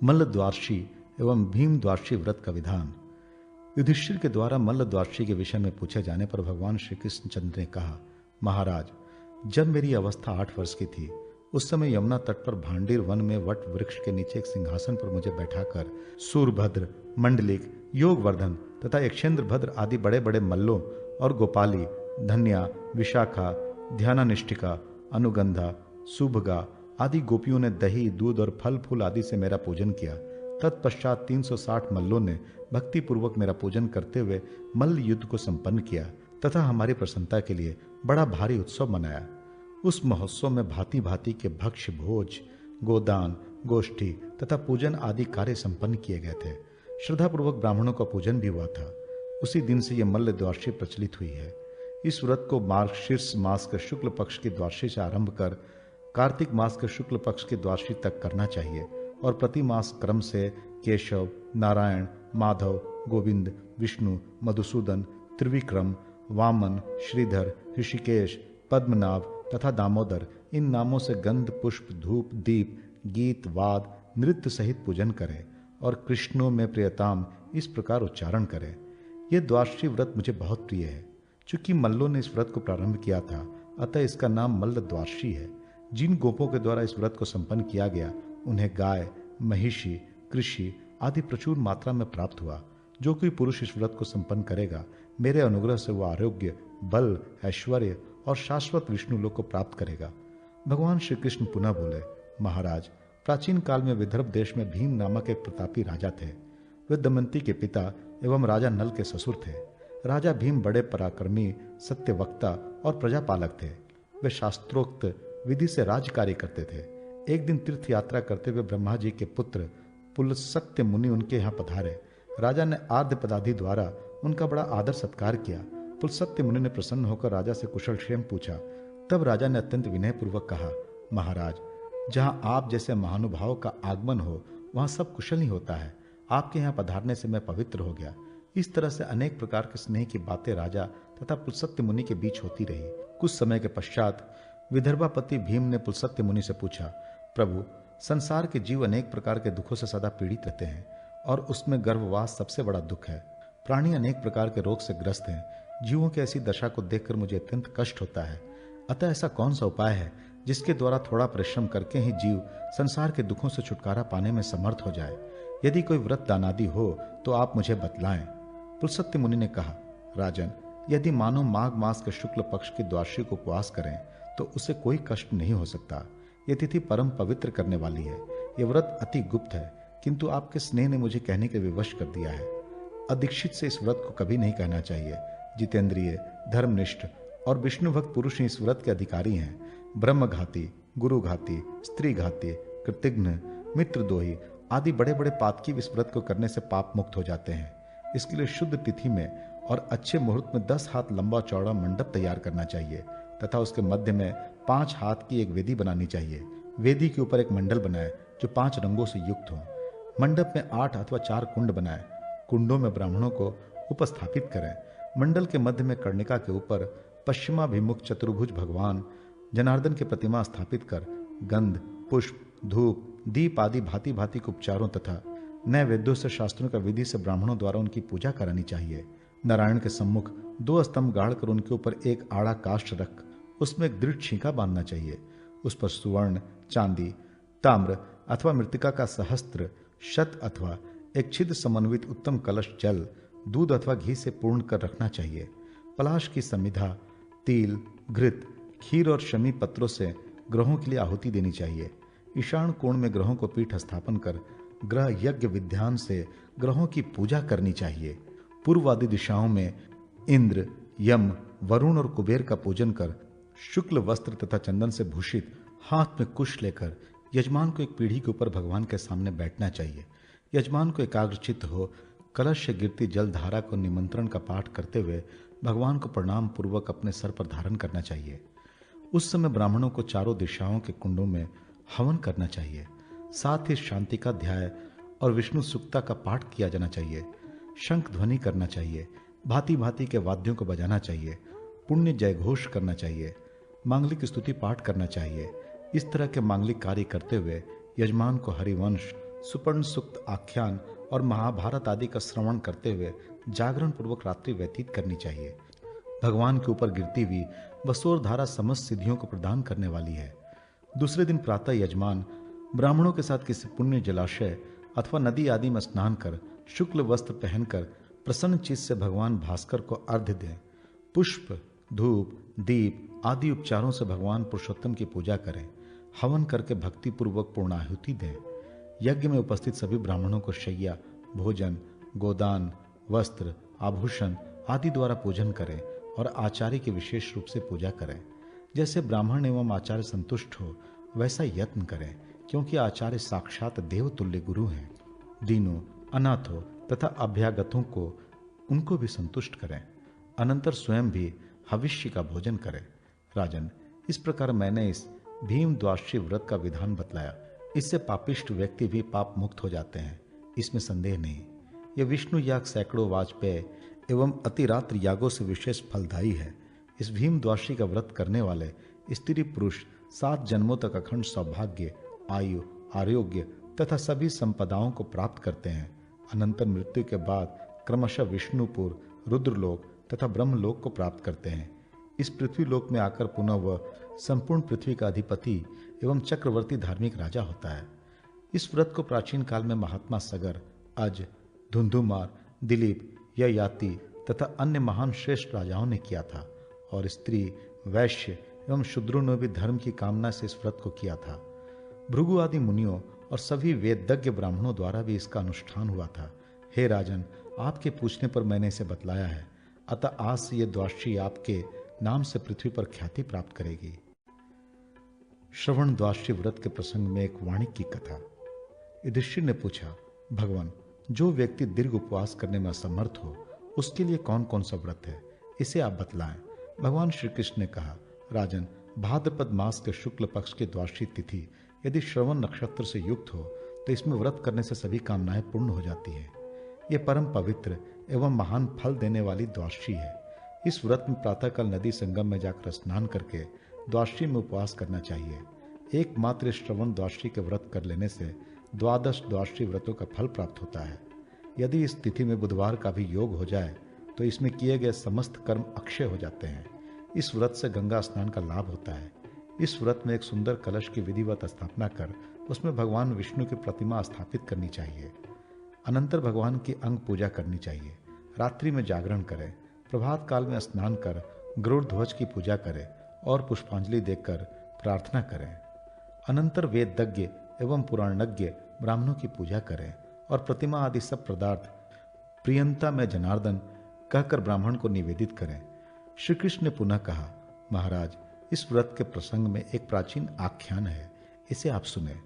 मल्ल द्वादशी एवं भीम द्वादशी व्रत का विधान। युधिष्ठिर के द्वारा मल्ल द्वादशी के विषय में पूछे जाने पर भगवान श्री कृष्ण चंद्र ने कहा, महाराज, जब मेरी अवस्था 8 वर्ष की थी, उस समय यमुना तट पर भांडीर वन में वट वृक्ष के नीचे एक सिंहासन पर मुझे बैठाकर सूरभद्र, मंडलिक, योगवर्धन तथा यक्षेंद्र भद्र आदि बड़े बड़े मल्लों और गोपाली, धन्या, विशाखा, ध्यानानिष्ठिका, अनुगंधा, सुभगा आदि गोपियों ने दही, दूध और फल फूल आदि से मेरा पूजन किया। तत्पश्चात 360 मल्लों ने भक्ति पूर्वक मेरा पूजन करते हुए मल्ल युद्ध को संपन्न किया तथा हमारी प्रसन्नता के लिए बड़ा भारी उत्सव मनाया। उस महोत्सव में भांति भांति के भक्ष्य भोज, गोदान, गोष्ठी तथा पूजन आदि कार्य संपन्न किए गए थे। श्रद्धापूर्वक ब्राह्मणों का पूजन भी हुआ था। उसी दिन से यह मल्ल द्वादशी प्रचलित हुई है। इस व्रत को मार्गशीर्ष मास के शुक्ल पक्ष की द्वादशी से आरंभ कर कार्तिक मास के शुक्ल पक्ष की द्वादशी तक करना चाहिए और प्रति मास क्रम से केशव, नारायण, माधव, गोविंद, विष्णु, मधुसूदन, त्रिविक्रम, वामन, श्रीधर, ऋषिकेश, पद्मनाभ तथा दामोदर इन नामों से गंध, पुष्प, धूप, दीप, गीत, वाद, नृत्य सहित पूजन करें और कृष्णों में प्रियताम इस प्रकार उच्चारण करें। यह द्वादशी व्रत मुझे बहुत प्रिय है। चूंकि मल्लों ने इस व्रत को प्रारंभ किया था, अतः इसका नाम मल्ल द्वादशी है। जिन गोपों के द्वारा इस व्रत को संपन्न किया गया, उन्हें गाय, महिषी, कृषि आदि प्रचुर मात्रा में प्राप्त हुआ। जो कोई पुरुष इस व्रत को संपन्न करेगा, मेरे अनुग्रह से वह आरोग्य, बल, ऐश्वर्य और शाश्वत विष्णु लोक को प्राप्त करेगा। भगवान श्री कृष्ण पुनः बोले, महाराज, प्राचीन काल में विदर्भ देश में भीम नामक एक प्रतापी राजा थे। वे दमयंती के पिता एवं राजा नल के ससुर थे। राजा भीम बड़े पराक्रमी, सत्यवक्ता और प्रजापालक थे। वे शास्त्रोक्त विधि से राज कार्य करते थे। एक दिन तीर्थ यात्रा करते हुए ब्रह्मा जी के पुत्र पुलसत्य मुनि उनके यहाँ पधारे। राजा ने आद्य पदाधि द्वारा उनका बड़ा आदर सत्कार किया। पुलसत्य मुनि ने प्रसन्न होकर राजा से कुशल क्षेम पूछा। तब राजा ने अत्यंत विनयपूर्वक कहा, महाराज, जहाँ आप जैसे महानुभाव का आगमन हो, वहाँ सब कुशल ही होता है। आपके यहाँ पधारने से मैं पवित्र हो गया। इस तरह से अनेक प्रकार के स्नेह की बातें राजा तथा पुलसत्य मुनि के बीच होती रही। कुछ समय के पश्चात विदर्भापति भीम ने पुलसत्य मुनि से पूछा, प्रभु, संसार के जीव अनेक प्रकार के दुखों से सदा पीड़ित रहते हैं और उसमें गर्भवास सबसे बड़ा दुख है। प्राणी अनेक प्रकार के रोग से ग्रस्त हैं। जीवों की ऐसी दशा को देखकर मुझे अत्यंत कष्ट होता है। अतः ऐसा कौन सा उपाय है जिसके द्वारा थोड़ा परिश्रम करके ही जीव संसार के दुखों से छुटकारा पाने में समर्थ हो जाए? यदि कोई व्रत दानादि हो तो आप मुझे बतलाएं। पुलसत्य मुनि ने कहा, राजन, यदि मानो माघ मास के शुक्ल पक्ष की द्वादशी को उपवास करें तो उसे कोई कष्ट नहीं हो सकता। यह तिथि परम पवित्र करने वाली है। यह व्रत अति गुप्त है, किंतु आपके स्नेह ने मुझे कहने के विवश कर दिया है। अदीक्षित से इस व्रत को कभी नहीं कहना चाहिए। जितेंद्रिय, धर्मनिष्ठ और विष्णु भक्त पुरुष इस व्रत के अधिकारी हैं। ब्रह्मघाती, गुरुघाती, स्त्रीघाती, कृतघ्न, मित्रद्रोही आदि बड़े बड़े पातकी इस व्रत को करने से पाप मुक्त हो जाते हैं। इसके लिए शुद्ध तिथि में और अच्छे मुहूर्त में 10 हाथ लंबा चौड़ा मंडप तैयार करना चाहिए तथा उसके मध्य में 5 हाथ की एक वेदी बनानी चाहिए। वेदी के ऊपर एक मंडल बनाए जो 5 रंगों से युक्त हो। मंडप में 8 अथवा 4 कुंड बनाए। कुंडों में ब्राह्मणों को उपस्थापित करें। मंडल के मध्य में कर्णिका के ऊपर पश्चिमाभिमुख चतुर्भुज भगवान जनार्दन की प्रतिमा स्थापित कर गंध, पुष्प, धूप, दीप आदि भांति भांति के उपचारों तथा नैवेद्यों से शास्त्रों का विधि से ब्राह्मणों द्वारा उनकी पूजा करानी चाहिए। नारायण के सम्मुख 2 स्तंभ गाड़कर उनके ऊपर एक आड़ा काष्ठ रख उसमें एक दृढ़ छींका बांधना चाहिए। उस पर सुवर्ण, चांदी, ताम्र अथवा मृतिका का सहस्त्र, शत अथवा एक छिद्र समन्वित उत्तम कलश जल, दूध अथवा घी से पूर्ण कर रखना चाहिए। पलाश की समिधा, तिल, घृत, खीर और शमी पत्रों से ग्रहों के लिए आहुति देनी चाहिए। ईशान कोण में ग्रहों को पीठ स्थापन कर ग्रह यज्ञ विधान से ग्रहों की पूजा करनी चाहिए। पूर्व आदि दिशाओं में इंद्र, यम, वरुण और कुबेर का पूजन कर शुक्ल वस्त्र तथा चंदन से भूषित हाथ में कुश लेकर यजमान को एक पीढ़ी के ऊपर भगवान के सामने बैठना चाहिए। यजमान को एकाग्रचित्त हो कलश से गिरती जल धारा को निमंत्रण का पाठ करते हुए भगवान को प्रणाम पूर्वक अपने सर पर धारण करना चाहिए। उस समय ब्राह्मणों को चारों दिशाओं के कुंडों में हवन करना चाहिए। साथ ही शांति का ध्याय और विष्णु सुक्ता का पाठ किया जाना चाहिए। शंख ध्वनि करना चाहिए। भांति भांति के वाद्यों को बजाना चाहिए। पुण्य जयघोष करना चाहिए। मांगलिक स्तुति पाठ करना चाहिए। इस तरह के मांगलिक कार्य करते हुए यजमान को हरिवंश, सुपर्ण सुक्त आख्यान और महाभारत आदि का श्रवण करते हुए जागरण पूर्वक रात्रि व्यतीत करनी चाहिए। भगवान के ऊपर गिरती हुई वसोर धारा समस्त सिद्धियों को प्रदान करने वाली है। दूसरे दिन प्रातः यजमान ब्राह्मणों के साथ किसी पुण्य जलाशय अथवा नदी आदि में स्नान कर शुक्ल वस्त्र पहनकर प्रसन्न चित्त से भगवान भास्कर को अर्घ्य दें। पुष्प, धूप, दीप आदि उपचारों से भगवान पुरुषोत्तम की पूजा करें। हवन करके भक्ति पूर्वक पूर्णाहुति दें। यज्ञ में उपस्थित सभी ब्राह्मणों को शैया, भोजन, गोदान, वस्त्र, आभूषण आदि द्वारा पूजन करें और आचार्य की विशेष रूप से पूजा करें। जैसे ब्राह्मण एवं आचार्य संतुष्ट हो वैसा यत्न करें, क्योंकि आचार्य साक्षात देवतुल्य गुरु हैं। दीनों, अनाथों तथा अभ्यागतों को उनको भी संतुष्ट करें। अनंतर स्वयं भी हविष्य का भोजन करें। राजन, इस प्रकार मैंने इस भीम द्वादशी व्रत का विधान बतलाया। इससे पापिष्ट व्यक्ति भी पाप मुक्त हो जाते हैं, इसमें संदेह नहीं। यह विष्णु याग सैकड़ों वाजपेय एवं अतिरात्र यागों से विशेष फलदायी है। इस भीम द्वादशी का व्रत करने वाले स्त्री पुरुष 7 जन्मों तक अखंड सौभाग्य, आयु, आरोग्य तथा सभी संपदाओं को प्राप्त करते हैं। अनंतर मृत्यु के बाद क्रमशः विष्णुपुर, रुद्रलोक तथा ब्रह्मलोक को प्राप्त करते हैं। इस पृथ्वी लोक में आकर पुनः वह संपूर्ण पृथ्वी का अधिपति एवं चक्रवर्ती धार्मिक राजा होता है। इस व्रत को प्राचीन काल में महात्मा सगर, अज, धुंधुमार, दिलीप, ययाति तथा अन्य महान श्रेष्ठ राजाओं ने किया था, और स्त्री, वैश्य एवं शूद्रों ने भी धर्म की कामना से इस व्रत को किया था। भृगु आदि मुनियों और सभी वेदज्ञ ब्राह्मणों द्वारा भी इसका अनुष्ठान हुआ था। हे राजन, आपके पूछने पर मैंने इसे बतलाया है, अतः आज से यह द्वादशी आपके नाम से पृथ्वी पर ख्याति प्राप्त करेगी। श्रवण द्वादशी व्रत के प्रसंग में एक वाणिक की कथा। युधिष्ठिर ने पूछा, भगवान, जो व्यक्ति दीर्घ उपवास करने में असमर्थ हो उसके लिए कौन कौन सा व्रत है, इसे आप बतलाएं। भगवान श्री कृष्ण ने कहा, राजन, भाद्रपद मास के शुक्ल पक्ष की द्वादशी तिथि यदि श्रवण नक्षत्र से युक्त हो तो इसमें व्रत करने से सभी कामनाएं पूर्ण हो जाती है। यह परम पवित्र एवं महान फल देने वाली द्वादशी है। इस व्रत में प्रातःकाल नदी संगम में जाकर स्नान करके द्वादशी में उपवास करना चाहिए। एकमात्र श्रवण द्वादशी के व्रत कर लेने से 12 द्वादशी व्रतों का फल प्राप्त होता है। यदि इस तिथि में बुधवार का भी योग हो जाए तो इसमें किए गए समस्त कर्म अक्षय हो जाते हैं। इस व्रत से गंगा स्नान का लाभ होता है। इस व्रत में एक सुंदर कलश की विधिवत स्थापना कर उसमें भगवान विष्णु की प्रतिमा स्थापित करनी चाहिए। अनंतर भगवान की अंग पूजा करनी चाहिए। रात्रि में जागरण करें। प्रभात काल में स्नान कर गरुड़ ध्वज की पूजा करें और पुष्पांजलि देकर प्रार्थना करें। अनंतर वेदज्ञ एवं पुराणज्ञ ब्राह्मणों की पूजा करें और प्रतिमा आदि सब पदार्थ प्रियंता में जनार्दन कहकर ब्राह्मण को निवेदित करें। श्री कृष्ण ने पुनः कहा, महाराज, इस व्रत के प्रसंग में एक प्राचीन आख्यान है, इसे आप सुने।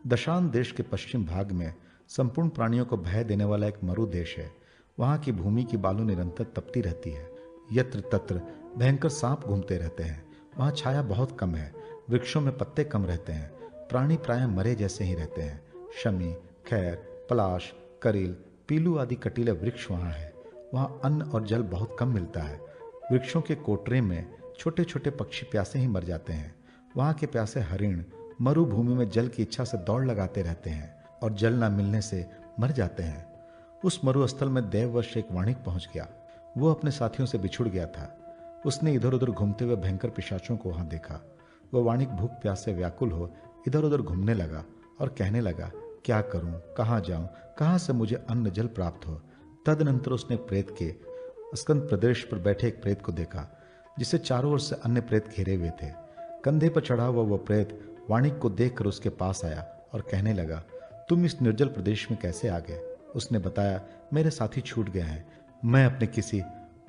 दशान देश के पश्चिम भाग में संपूर्ण प्राणियों को भय देने वाला एक मरु देश है। वहां की भूमि की बालू निरंतर तपती रहती है। यत्र तत्र भयंकर सांप घूमते रहते हैं। वहां छाया बहुत कम है। वृक्षों में पत्ते कम रहते हैं। प्राणी प्राय मरे जैसे ही रहते हैं। शमी, खैर, पलाश, करील, पीलू आदि कटीले वृक्ष वहां है। वहां अन्न और जल बहुत कम मिलता है। वृक्षों के कोटरे में छोटे छोटे पक्षी प्यासे ही मर जाते हैं। वहां के प्यासे हरिण मरुभूमि में जल की इच्छा से दौड़ लगाते रहते हैं और जल न मिलने से मर जाते हैं। उस मरुस्थल में देववश एक वाणिक पहुंच गया। वो अपने साथियों से बिछुड़ गया था। उसने इधर उधर घूमते हुए भयंकर पिशाचों को वहां देखा। वह वाणिक भूख प्यास से व्याकुल हो इधर उधर घूमने लगा और कहने लगा, क्या करूं, कहां जाऊं, कहां से मुझे अन्न जल प्राप्त हो। तदनंतर उसने प्रेत के स्कंद प्रदेश पर बैठे एक प्रेत को देखा, जिसे चारों ओर से अन्य प्रेत घेरे हुए थे। कंधे पर चढ़ा हुआ वह प्रेत वाणिक को देखकर उसके पास आया और कहने लगा, तुम इस निर्जल प्रदेश में कैसे आ गए। उसने बताया, मेरे साथी छूट गए हैं। मैं अपने किसी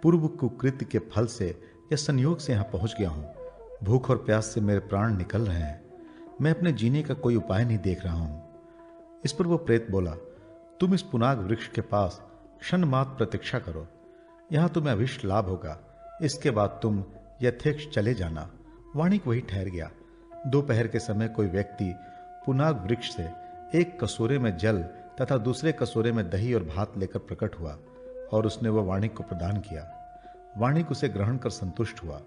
पूर्व कुकृत्य के फल से या संयोग से यहां पहुंच गया हूं। भूख और प्यास से मेरे प्राण निकल रहे हैं। मैं अपने जीने का कोई उपाय नहीं देख रहा हूं। इस पर वो प्रेत बोला, तुम इस पुनाग वृक्ष के पास क्षण मात्र प्रतीक्षा करो। यहां तुम्हें अभिष्ट लाभ होगा। इसके बाद तुम यथेक्ष चले जाना। वाणिक वही ठहर गया। दोपहर के समय कोई व्यक्ति पुनाग वृक्ष से एक कसूरे में जल तथा दूसरे कसूरे में दही और भात लेकर प्रकट हुआ और उसने वह वाणिक को प्रदान किया। वाणिक उसे ग्रहण कर संतुष्ट हुआ।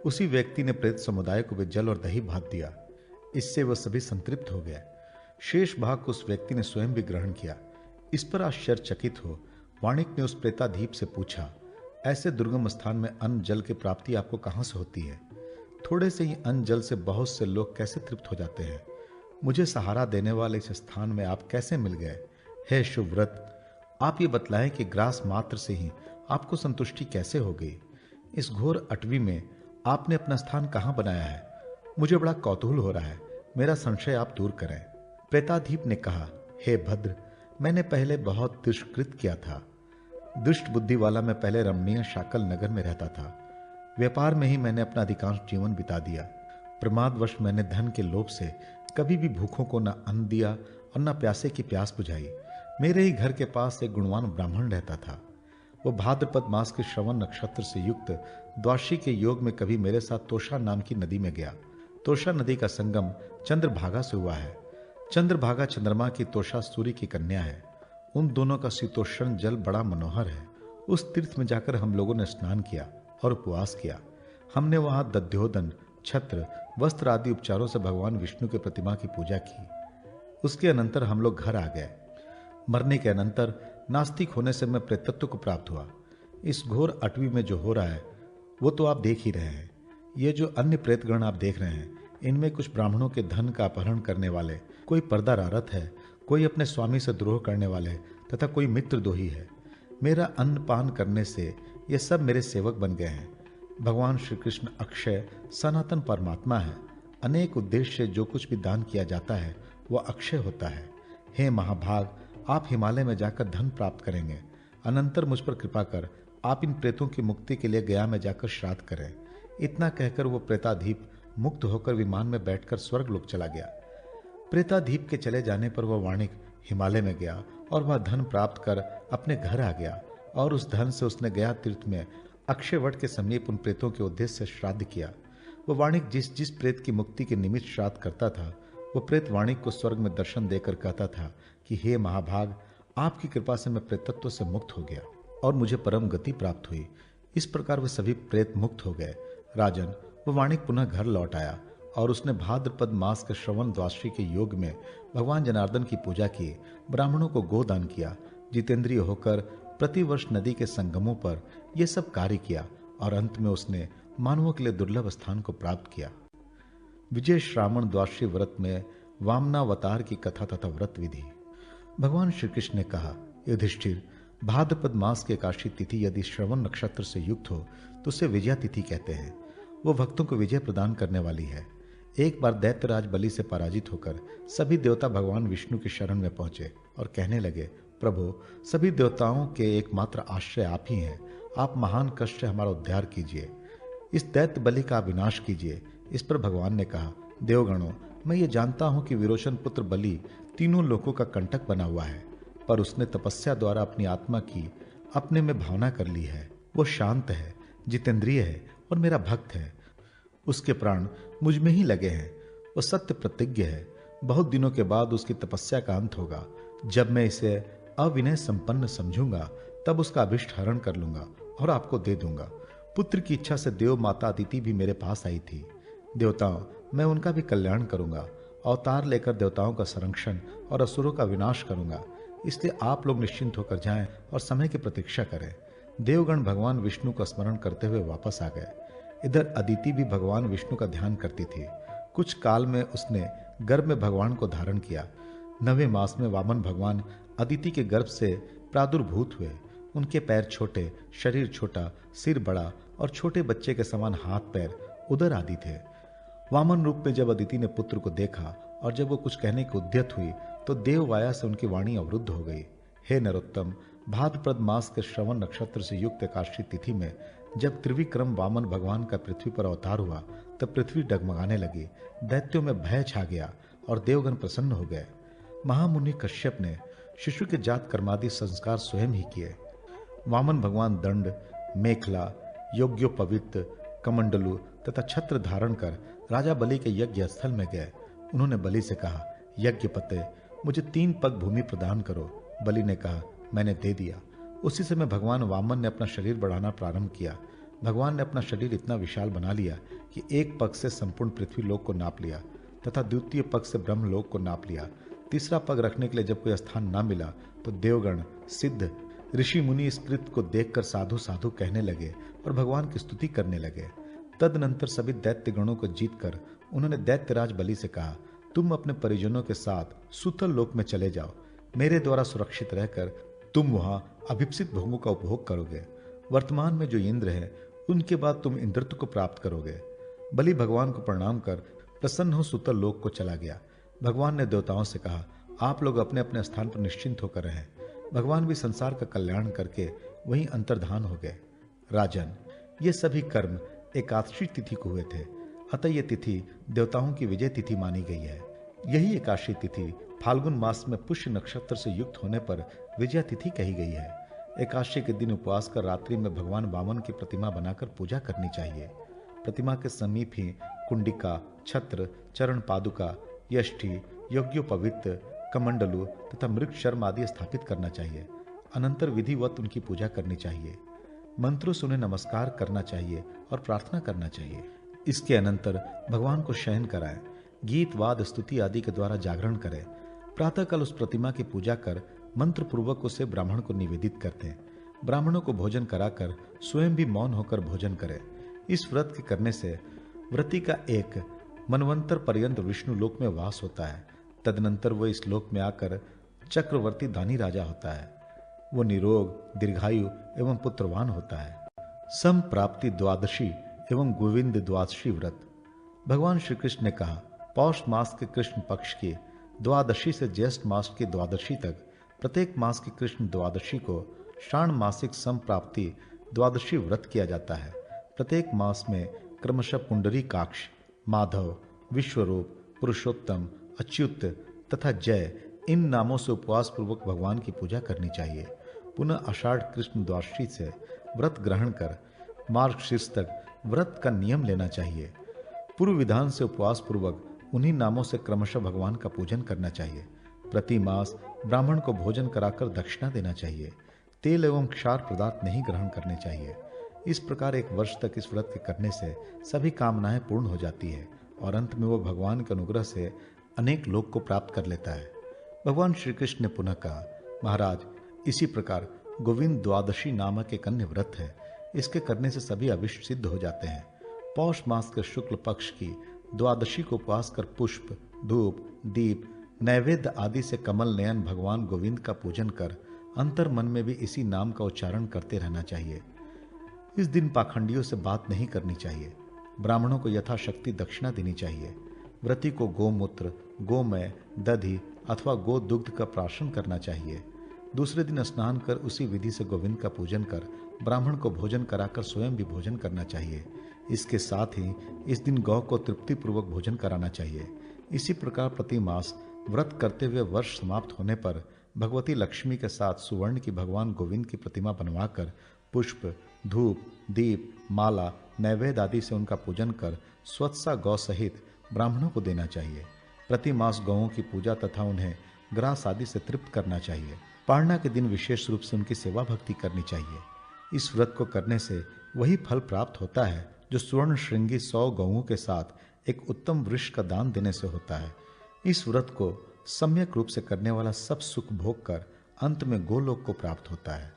उसी व्यक्ति ने प्रेत समुदाय को भी जल और दही भात दिया। इससे वह सभी संतृप्त हो गए। शेष भाग को उस व्यक्ति ने स्वयं भी ग्रहण किया। इस पर आश्चर्यचकित हो वाणिक ने उस प्रेताधीप से पूछा, ऐसे दुर्गम स्थान में अन्न जल की प्राप्ति आपको कहां से होती है? थोड़े से ही अन्न जल से बहुत से लोग कैसे तृप्त हो जाते हैं? मुझे सहारा देने वाले इस स्थान में आप कैसे मिल गए? हे शुभव्रत, आप ये बतलाएं कि ग्रास मात्र से ही आपको संतुष्टि कैसे हो गई? इस घोर अटवी में आपने अपना स्थान कहां बनाया है? मुझे बड़ा कौतूहल हो रहा है, मेरा संशय आप दूर करें। प्रेताधीप ने कहा, हे भद्र, मैंने पहले बहुत दुष्कृत किया था। दुष्ट बुद्धि वाला मैं पहले रमणीय शाकल नगर में रहता था। व्यापार में ही मैंने अपना अधिकांश जीवन बिता दिया। प्रमादवश मैंने धन के लोभ से कभी भी भूखों को न अन्न दिया और न प्यासे की प्यास बुझाई। मेरे ही घर के पास एक गुणवान ब्राह्मण रहता था। वो भाद्रपद मास के श्रवण नक्षत्र से युक्त द्वादशी के योग में कभी मेरे साथ तोषा नाम की नदी में गया। तोषा नदी का संगम चंद्रभागा से हुआ है। चंद्रभागा चंद्रमा की, तोषा सूर्य की कन्या है। उन दोनों का शीतोष्ण जल बड़ा मनोहर है। उस तीर्थ में जाकर हम लोगों ने स्नान किया और उपवास किया। हमने वहां दध्योदन, छत्र, वस्त्र आदि उपचारों से भगवान विष्णु की प्रतिमा की पूजा की। उसके अनंतर हम लोग घर आ गए। मरने के अनंतर नास्तिक होने से मैं प्रेतत्व को प्राप्त हुआ। इस घोर अटवी में जो हो रहा है वो तो आप देख ही रहे हैं। ये जो अन्य प्रेतगण आप देख रहे हैं, इनमें कुछ ब्राह्मणों के धन का अपहरण करने वाले, कोई पर्दारारत है, कोई अपने स्वामी से द्रोह करने वाले तथा कोई मित्रद्रोही है। मेरा अन्न पान करने से ये सब मेरे सेवक बन गए हैं। भगवान श्री कृष्ण अक्षय सनातन परमात्मा है। अनेक उद्देश्य से जो कुछ भी दान किया जाता है वह अक्षय होता है। हे महाभाग, आप हिमालय में जाकर धन प्राप्त करेंगे। अनंतर मुझ पर कृपा कर आप इन प्रेतों की मुक्ति के लिए गया में जाकर श्राद्ध करें। इतना कहकर वो प्रेताधीप मुक्त होकर विमान में बैठकर स्वर्ग लोक चला गया। प्रेताधीप के चले जाने पर वह वाणिक हिमालय में गया और वह धन प्राप्त कर अपने घर आ गया और उस धन से उसने गया तीर्थ में अक्षयवट के समीप उन प्रेतों के उद्देश्य से श्राद्ध किया। वह वाणिक जिस जिस प्रेत की मुक्ति के निमित्त श्राद्ध करता था, वह प्रेत वाणिक को स्वर्ग में दर्शन देकर कहता था कि हे महाभाग, आपकी कृपा से मैं प्रेतत्व से मुक्त हो गया और मुझे परम गति प्राप्त हुई। इस प्रकार वे सभी प्रेत मुक्त हो गए। राजन, वह वाणिक पुनः घर लौट आया और उसने भाद्रपद मास के श्रवण द्वादशी के योग में भगवान जनार्दन की पूजा की, ब्राह्मणों को गोदान किया, जितेंद्रिय होकर प्रतिवर्ष नदी के संगमों पर यह सब कार्य किया और अंत में उसने मानवों के लिए दुर्लभ स्थान को प्राप्त किया। विजय श्रावण द्वादशी व्रत में वामनावतार की कथा तथा व्रत विधि। भगवान श्री कृष्ण ने कहा, युधिष्ठिर, भाद्रपद मास की एकादशी तिथि यदि श्रवण नक्षत्र से युक्त हो तो उसे विजया तिथि कहते हैं। वो भक्तों को विजय प्रदान करने वाली है। एक बार दैत्यराज बलि से पराजित होकर सभी देवता भगवान विष्णु की शरण में पहुंचे और कहने लगे, प्रभु, सभी देवताओं के एकमात्र आश्रय आप ही हैं। आप महान कष्ट से हमारा उद्धार कीजिए, इस दैत्य बलि का विनाश कीजिए। इस पर भगवान ने कहा, देवगणों, मैं ये जानता हूं कि विरोचन पुत्र बलि तीनों लोकों का कंटक बना हुआ है, पर उसने तपस्या द्वारा अपनी आत्मा की अपने में भावना कर ली है। वो शांत है, जितेंद्रिय है और मेरा भक्त है। उसके प्राण मुझ में ही लगे हैं। वो सत्य प्रतिज्ञ है। बहुत दिनों के बाद उसकी तपस्या का अंत होगा। जब मैं इसे अविनय संपन्न समझूंगा तब उसका अभिष्ट हरण कर लूंगा और आपको दे दूंगा। पुत्र की इच्छा से देव माता अदिति भी मेरे पास आई थी। देवताओं, मैं उनका भी कल्याण करूंगा। अवतार लेकर देवताओं का संरक्षण और असुरों का विनाश करूंगा। इसलिए आप लोग निश्चिंत होकर जाएं और समय की प्रतीक्षा करें। देवगण भगवान विष्णु का स्मरण करते हुए वापस आ गए। इधर अदिति भी भगवान विष्णु का ध्यान करती थी। कुछ काल में उसने गर्भ में भगवान को धारण किया। 9वें मास में वामन भगवान अदिति के गर्भ से प्रादुर्भूत हुए। उनके पैर छोटे, शरीर छोटा, सिर बड़ा और छोटे बच्चे के समान हाथ पैर, उदर आदि थे। वामन रूप में जब अदिति ने पुत्र को देखा और जब वो कुछ कहने की उद्यत हुई तो देववाया से उनकी वाणी अवरुद्ध हो गई। हे नरोत्तम, भाद्रपद मास के श्रवण नक्षत्र से युक्त एकादशी तिथि में जब त्रिविक्रम वामन भगवान का पृथ्वी पर अवतार हुआ तब पृथ्वी डगमगाने लगी। दैत्यों में भय छा गया और देवगण प्रसन्न हो गए। महामुनि कश्यप ने शिशु के जात कर्मादि संस्कार स्वयं ही किए। वामन भगवान दंड, मेखला, योग्योपवित्त, कमंडलु तथा छत्र धारण कर राजा बलि के यज्ञ स्थल में गए। उन्होंने बलि से कहा, यज्ञपते, मुझे 3 पग भूमि प्रदान करो। बलि ने कहा, मैंने दे दिया। उसी समय भगवान वामन ने अपना शरीर बढ़ाना प्रारंभ किया। भगवान ने अपना शरीर इतना विशाल बना लिया कि एक पग से संपूर्ण पृथ्वी लोक को नाप लिया तथा द्वितीय पग से ब्रह्मलोक को नाप लिया तीसरा पग रखने के लिए जब कोई स्थान न मिला तो देवगण, सिद्ध, ऋषि मुनि इस कृत्य को देखकर साधु साधु कहने लगे और भगवान की स्तुति करने लगे। तदनंतर सभी दैत्य गणों को जीतकर उन्होंने दैत्यराज बलि से कहा, तुम अपने परिजनों के साथ सुतल लोक में चले जाओ। मेरे द्वारा सुरक्षित रहकर तुम वहां अभिप्सित भोगों का उपभोग करोगे। वर्तमान में जो इंद्र है उनके बाद तुम इंद्रत्व को प्राप्त करोगे। बलि भगवान को प्रणाम कर प्रसन्न हो सुतल लोक को चला गया। भगवान ने देवताओं से कहा, आप लोग अपने अपने स्थान पर निश्चिंत होकर रहें। भगवान भी संसार का कल्याण करके वहीं अंतर्धान हो गए। राजन, ये सभी कर्म एकादशी तिथि को हुए थे, अतः ये तिथि देवताओं की विजय तिथि मानी गई है। यही एकादशी तिथि फाल्गुन मास में पुष्य नक्षत्र से युक्त होने पर विजया तिथि कही गई है। एकादशी के दिन उपवास कर रात्रि में भगवान वामन की प्रतिमा बनाकर पूजा करनी चाहिए। प्रतिमा के समीप ही कुंडिका, छत्र, चरण पादुका, यष्टि, यज्ञोपवीत, कमंडलू तथा मृग शर्म आदि स्थापित करना चाहिए। अनंतर विधिवत उनकी पूजा करनी चाहिए। मंत्रों से उन्हें नमस्कार करना चाहिए और प्रार्थना करना चाहिए। इसके अनंतर भगवान को शयन कराएं, गीत, वाद, स्तुति आदि के द्वारा जागरण करें। प्रातःकाल उस प्रतिमा की पूजा कर मंत्र पूर्वक उसे ब्राह्मण को निवेदित करते हैं। ब्राह्मणों को भोजन कराकर स्वयं भी मौन होकर भोजन करें। इस व्रत के करने से व्रती का एक मनवंतर पर्यंत विष्णु लोक में वास होता है। तदनंतर वह इस लोक में आकर चक्रवर्ती दानी राजा होता है। वो निरोग, दीर्घायु एवं पुत्रवान होता है। सम प्राप्ति द्वादशी एवं गोविंद द्वादशी व्रत। भगवान श्री कृष्ण ने कहा, पौष मास के कृष्ण पक्ष की द्वादशी से ज्येष्ठ मास की द्वादशी तक प्रत्येक मास की कृष्ण द्वादशी को श्रावण मासिक सम प्राप्ति द्वादशी व्रत किया जाता है। प्रत्येक मास में क्रमशः पुंडरीकाक्ष, माधव, विश्वरूप, पुरुषोत्तम, अच्युत तथा जय इन नामों से उपवास पूर्वक भगवान की पूजा करनी चाहिए। पुनः आषाढ़ कृष्ण द्वादशी से व्रत ग्रहण कर मार्गशीर्ष तक व्रत का नियम लेना चाहिए। पूर्व विधान से उपवास पूर्वक उन्हीं नामों से क्रमशः भगवान का पूजन करना चाहिए। प्रति मास ब्राह्मण को भोजन कराकर दक्षिणा देना चाहिए। तेल एवं क्षार पदार्थ नहीं ग्रहण करने चाहिए। इस प्रकार एक वर्ष तक इस व्रत के करने से सभी कामनाएं पूर्ण हो जाती है और अंत में वो भगवान के अनुग्रह से अनेक लोक को प्राप्त कर लेता है। भगवान श्री कृष्ण ने पुनः कहा, महाराज, इसी प्रकार गोविंद द्वादशी नामक एक अन्य व्रत है। इसके करने से सभी अभिष्ट सिद्ध हो जाते हैं। पौष मास के शुक्ल पक्ष की द्वादशी को उपवास कर पुष्प, धूप, दीप, नैवेद्य आदि से कमल नयन भगवान गोविंद का पूजन कर अंतर मन में भी इसी नाम का उच्चारण करते रहना चाहिए। इस दिन पाखंडियों से बात नहीं करनी चाहिए। ब्राह्मणों को यथाशक्ति दक्षिणा देनी चाहिए। व्रती को गोमूत्र, गोमय, दधि अथवा गो दुग्ध का प्राशन करना चाहिए। दूसरे दिन स्नान कर उसी विधि से गोविंद का पूजन कर ब्राह्मण को भोजन कराकर स्वयं भी भोजन करना चाहिए। इसके साथ ही इस दिन गौ को तृप्तिपूर्वक भोजन कराना चाहिए। इसी प्रकार प्रति मास व्रत करते हुए वर्ष समाप्त होने पर भगवती लक्ष्मी के साथ सुवर्ण की भगवान गोविंद की प्रतिमा बनवाकर पुष्प, धूप, दीप, माला, नैवेद्य आदि से उनका पूजन कर स्वत्सा गौ सहित ब्राह्मणों को देना चाहिए। प्रति मास गौओं की पूजा तथा उन्हें ग्रास आदि से तृप्त करना चाहिए। पारणा के दिन विशेष रूप से उनकी सेवा भक्ति करनी चाहिए। इस व्रत को करने से वही फल प्राप्त होता है जो स्वर्ण श्रृंगी 100 गौओं के साथ एक उत्तम वृक्ष का दान देने से होता है। इस व्रत को सम्यक रूप से करने वाला सब सुख भोग कर अंत में गोलोक को प्राप्त होता है।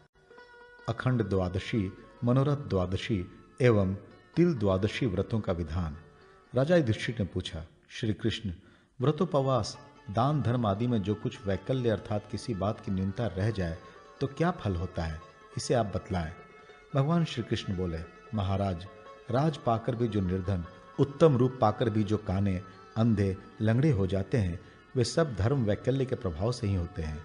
अखंड द्वादशी, मनोरथ द्वादशी एवं तिल द्वादशी व्रतों का विधान। राजा युधिष्ठिर ने पूछा, श्री कृष्ण, व्रतोपवास, दान धर्म आदि में जो कुछ वैकल्य अर्थात किसी बात की न्यूनता रह जाए तो क्या फल होता है, इसे आप बतलाएं। भगवान श्री कृष्ण बोले, महाराज, राज पाकर भी जो निर्धन, उत्तम रूप पाकर भी जो काने, अंधे, लंगड़े हो जाते हैं, वे सब धर्म वैकल्य के प्रभाव से ही होते हैं।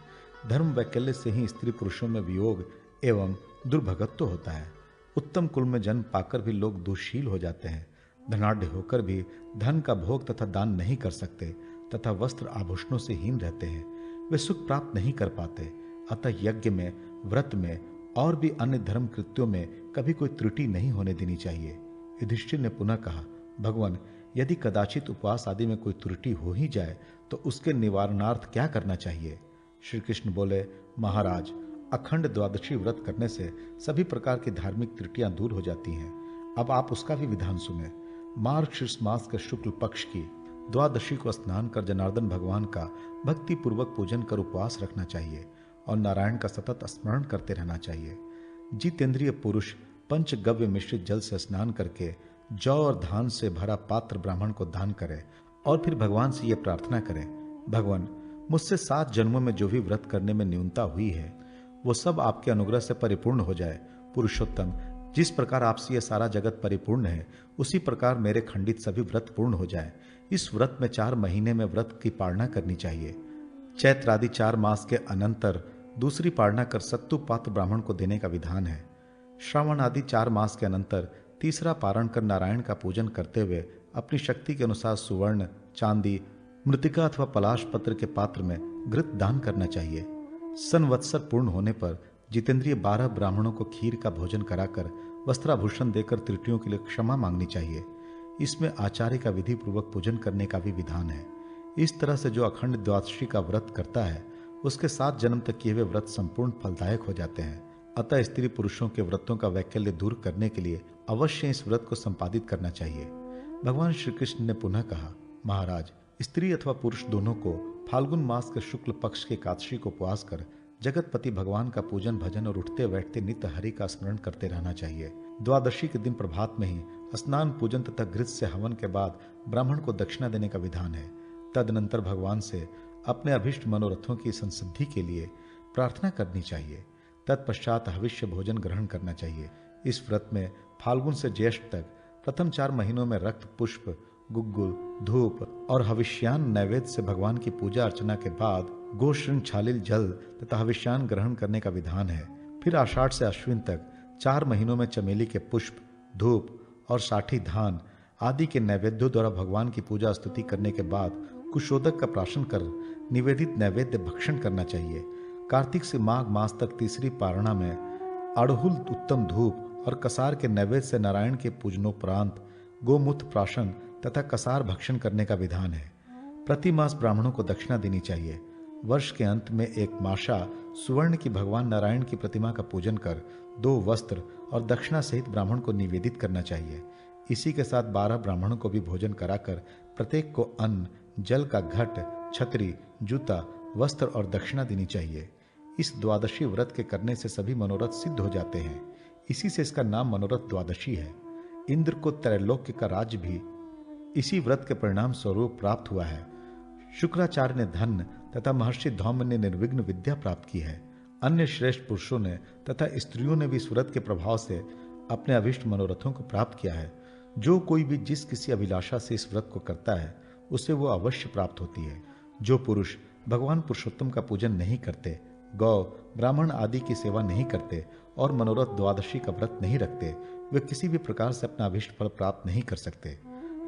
धर्म वैकल्य से ही स्त्री पुरुषों में वियोग एवं दुर्भगत्व होता है। उत्तम कुल में जन्म पाकर भी लोग दुशील हो जाते हैं। धनाढ़ होकर भी धन का भोग तथा दान नहीं कर सकते तथा वस्त्र आभूषणों से हीन रहते हैं। वे सुख प्राप्त नहीं कर पाते। अतः यज्ञ में, व्रत में और भी अन्य धर्म कृत्यों में कभी कोई त्रुटि नहीं होने देनी चाहिए। युधिष्ठिर ने पुनः कहा, भगवान, यदि कदाचित उपवास आदि में कोई त्रुटि हो ही जाए तो उसके निवारणार्थ क्या करना चाहिए। श्री कृष्ण बोले, महाराज, अखंड द्वादशी व्रत करने से सभी प्रकार की धार्मिक त्रुटियां दूर हो जाती हैं। अब आप उसका भी विधान सुने। मार्गशीर्ष मास के शुक्ल पक्ष की द्वादशी को स्नान कर जनार्दन भगवान का भक्ति पूर्वक पूजन कर उपवास रखना चाहिए और नारायण का सतत स्मरण करते रहना चाहिए। जितेंद्रिय पुरुष पंचगव्य मिश्रित जल से स्नान करके जौ और धान से भरा पात्र ब्राह्मण को दान करे और फिर भगवान से यह प्रार्थना करे, भगवान मुझसे 7 जन्मों में जो भी व्रत करने में न्यूनता हुई है वो सब आपके अनुग्रह से परिपूर्ण हो जाए। पुरुषोत्तम, जिस प्रकार आपसे यह सारा जगत परिपूर्ण है उसी प्रकार मेरे खंडित सभी व्रत पूर्ण हो जाए। इस व्रत में 4 महीने में व्रत की पालना करनी चाहिए। चैत्र आदि 4 मास के अनंतर दूसरी पालना कर सत्तु पात्र ब्राह्मण को देने का विधान है। श्रावण आदि 4 मास के अनंतर तीसरा पारण कर नारायण का पूजन करते हुए अपनी शक्ति के अनुसार सुवर्ण, चांदी, मृतिका अथवा पलाश पत्र के पात्र में घृत दान करना चाहिए। संवत्सर पूर्ण होने पर जितेंद्रिय 12 ब्राह्मणों को खीर का भोजन कराकर वस्त्राभूषण देकर त्रुटियों के लिए क्षमा मांगनी चाहिए। इसमें आचार्य का विधि पूर्वक पूजन करने का भी विधान है। इस तरह से जो अखंड द्वादशी का व्रत करता है उसके 7 जन्म तक किए हुए व्रत संपूर्ण फलदायक हो जाते हैं। अतः स्त्री पुरुषों के व्रतों का वैकल्य दूर करने के लिए अवश्य इस व्रत को संपादित करना चाहिए। भगवान श्री कृष्ण ने पुनः कहा, महाराज, स्त्री अथवा पुरुष दोनों को फाल्गुन मास के शुक्ल पक्ष के एकादशी को उपवास कर जगतपति भगवान का पूजन भजन और उठते बैठते नित्य हरि का स्मरण करते रहना चाहिए। द्वादशी के दिन प्रभात में ही स्नान पूजन तथा घृत से हवन के बाद ब्राह्मण को दक्षिणा देने का विधान है। तदनंतर भगवान से अपने अभिष्ट मनोरथों की संसिद्धि के लिए प्रार्थना करनी चाहिए। तत्पश्चात हविष्य भोजन ग्रहण करना चाहिए। इस व्रत में फाल्गुन से ज्येष्ठ तक प्रथम 4 महीनों में रक्त, पुष्प, गुग्गुल, धूप और हविष्यान नैवेद्य से भगवान की पूजा अर्चना के बाद गोश्रृंग, छालिल जल तथा हविष्यान ग्रहण करने का विधान है। फिर आषाढ़ से अश्विन तक 4 महीनों में चमेली के पुष्प, धूप और साठी धान आदि के नैवेद्यों द्वारा भगवान की पूजा स्तुति करने के बाद कुशोदक का प्राशन कर निवेदित नैवेद्य भक्षण करना चाहिए। कार्तिक से माघ मास तक तीसरी पारणा में अड़हुल, उत्तम धूप और कसार के नैवेद्य से नारायण के पूजनोपरांत गोमूत्र प्राशन तथा कसार भक्षण करने का विधान है। प्रति मास ब्राह्मणों को दक्षिणा देनी चाहिए। वर्ष के अंत में एक माशा सुवर्ण की भगवान नारायण की प्रतिमा का पूजन कर 2 वस्त्र और दक्षिणा सहित ब्राह्मण को निवेदित करना चाहिए। इसी के साथ 12 ब्राह्मणों को भी भोजन कराकर प्रत्येक को अन्न, जल का घट, छतरी, जूता, वस्त्र और दक्षिणा देनी चाहिए। इस द्वादशी व्रत के करने से सभी मनोरथ सिद्ध हो जाते हैं। इसी से इसका नाम मनोरथ द्वादशी है। इंद्र को त्रैलोक्य का राज्य भी इसी व्रत के परिणाम स्वरूप प्राप्त हुआ है। शुक्राचार्य ने धन तथा महर्षि धौम्य ने निर्विघ्न विद्या प्राप्त की है। अन्य श्रेष्ठ पुरुषों ने तथा स्त्रियों ने भी इस व्रत के प्रभाव से अपने अभिष्ट मनोरथों को प्राप्त किया है। जो कोई भी जिस किसी अभिलाषा से इस व्रत को करता है उसे वो अवश्य प्राप्त होती है। जो पुरुष भगवान पुरुषोत्तम का पूजन नहीं करते, गौ, ब्राह्मण आदि की सेवा नहीं करते और मनोरथ द्वादशी का व्रत नहीं रखते, वे किसी भी प्रकार से अपना अभिष्ट फल प्राप्त नहीं कर सकते।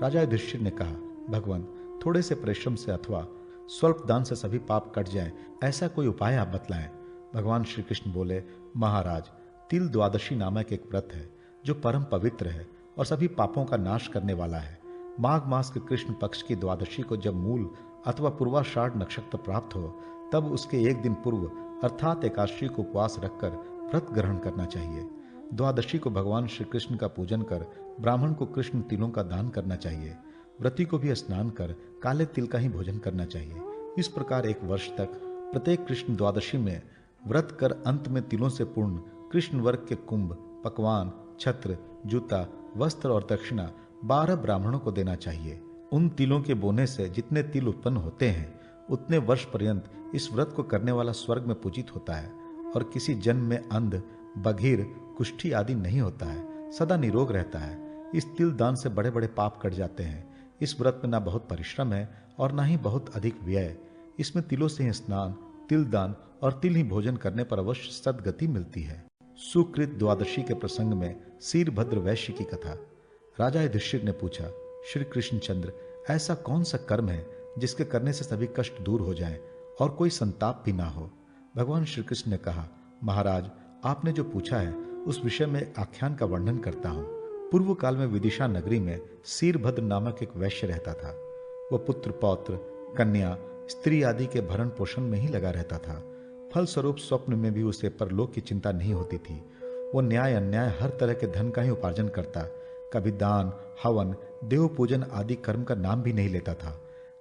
राजा युधिष्ठिर ने कहा, भगवान, थोड़े से परिश्रम से अथवा स्वल्प दान से सभी पाप कट जाएं, ऐसा कोई उपाय आप बतलाएं। भगवान श्री कृष्ण बोले, महाराज, तिल द्वादशी नामक एक व्रत है जो परम पवित्र है और सभी पापों का नाश करने वाला है। माघ मास के कृष्ण पक्ष की द्वादशी को जब मूल अथवा पूर्वाषाढ़ नक्षत्र प्राप्त हो तब उसके एक दिन पूर्व अर्थात एकादशी को उपवास रखकर व्रत ग्रहण करना चाहिए। द्वादशी को भगवान श्री कृष्ण का पूजन कर ब्राह्मण को कृष्ण तिलों का दान करना चाहिए। व्रती को भी स्नान कर काले तिल का ही भोजन करना चाहिए। इस प्रकार 1 वर्ष तक प्रत्येक कृष्ण द्वादशी में व्रत कर अंत में तिलों से पूर्ण कृष्ण वर्ग के कुंभ, पकवान, छत्र, जूता, वस्त्र और दक्षिणा 12 ब्राह्मणों को देना चाहिए। उन तिलों के बोने से जितने तिल उत्पन्न होते हैं उतने वर्ष पर्यंत इस व्रत को करने वाला स्वर्ग में पूजित होता है और किसी जन्म में अंध, बधिर, कुष्ठी आदि नहीं होता है, सदा निरोग रहता है। इस तिल दान से बड़े बड़े पाप कट जाते हैं। इस व्रत में ना बहुत परिश्रम है और ना ही बहुत अधिक व्यय। इसमें तिलों से ही स्नान, तिल दान और तिल ही भोजन करने पर अवश्य सद्गति मिलती है। सुकृत द्वादशी के प्रसंग में शीरभद्र वैश्य की कथा। राजा युधिष्ठिर ने पूछा, श्री कृष्णचंद्र, ऐसा कौन सा कर्म है जिसके करने से सभी कष्ट दूर हो जाएं और कोई संताप भी ना हो? भगवान श्री कृष्ण ने कहा, महाराज, आपने जो पूछा है उस विषय में आख्यान का वर्णन करता हूं। पूर्व काल में विदिशा नगरी में शीरभद्र नामक एक वैश्य रहता था। वह पुत्र, पौत्र, कन्या, स्त्री आदि के भरण पोषण में ही लगा रहता था। फलस्वरूप स्वप्न में भी उसे परलोक की चिंता नहीं होती थी। वो न्याय अन्याय हर तरह के धन का ही उपार्जन करता, कभी दान, हवन, देव पूजन आदि कर्म का नाम भी नहीं लेता था।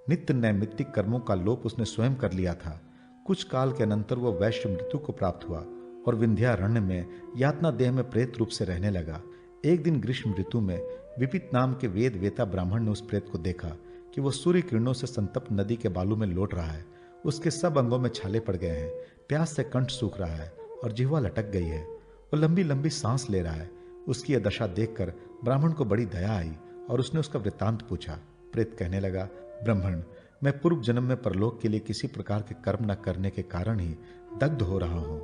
नित्य नैमित्तिक कर्मों का लोप उसने स्वयं कर लिया था। कुछ काल के अनंतर वह वैश्य मृत्यु को प्राप्त हुआ और विंध्यारण्य में यातना देह में प्रेत रूप से रहने लगा। एक दिन ग्रीष्म ऋतु में विपित नाम के वेद वेता ब्राह्मण ने उस प्रेत को देखा कि वह सूर्य किरणों से संतप्त नदी के बालू में लौट रहा है। उसके सब अंगों में छाले पड़ गए हैं, प्यास से कंठ सूख रहा है और जिह्वा लटक गई है। वह लंबी लंबी सांस ले रहा है। उसकी यह दशा देखकर ब्राह्मण को बड़ी दया आई और उसने उसका वृत्तांत पूछा। प्रेत कहने लगा, ब्राह्मण, मैं पूर्व जन्म में परलोक के लिए किसी प्रकार के कर्म न करने के कारण ही दग्ध हो रहा हूं।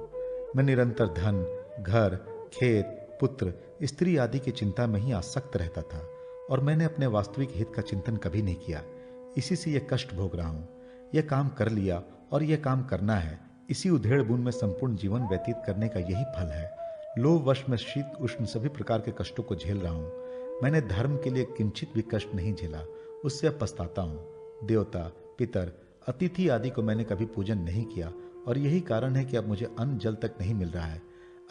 मैं निरंतर धन, घर, खेत, पुत्र, स्त्री आदि की चिंता में ही आसक्त रहता था और मैंने अपने वास्तविक हित का चिंतन कभी नहीं किया। इसी से यह कष्ट भोग रहा हूं। यह काम कर लिया और यह काम करना है, इसी उधेड़ बुन में संपूर्ण जीवन व्यतीत करने का यही फल है। लोभ वश में शीत उष्ण सभी प्रकार के कष्टों को झेल रहा हूं। मैंने धर्म के लिए किंचित भी कष्ट नहीं झेला, उससे अब पछताता हूं। देवता, पितर, अतिथि आदि को मैंने कभी पूजन नहीं किया और यही कारण है कि अब मुझे अन्न जल तक नहीं मिल रहा है।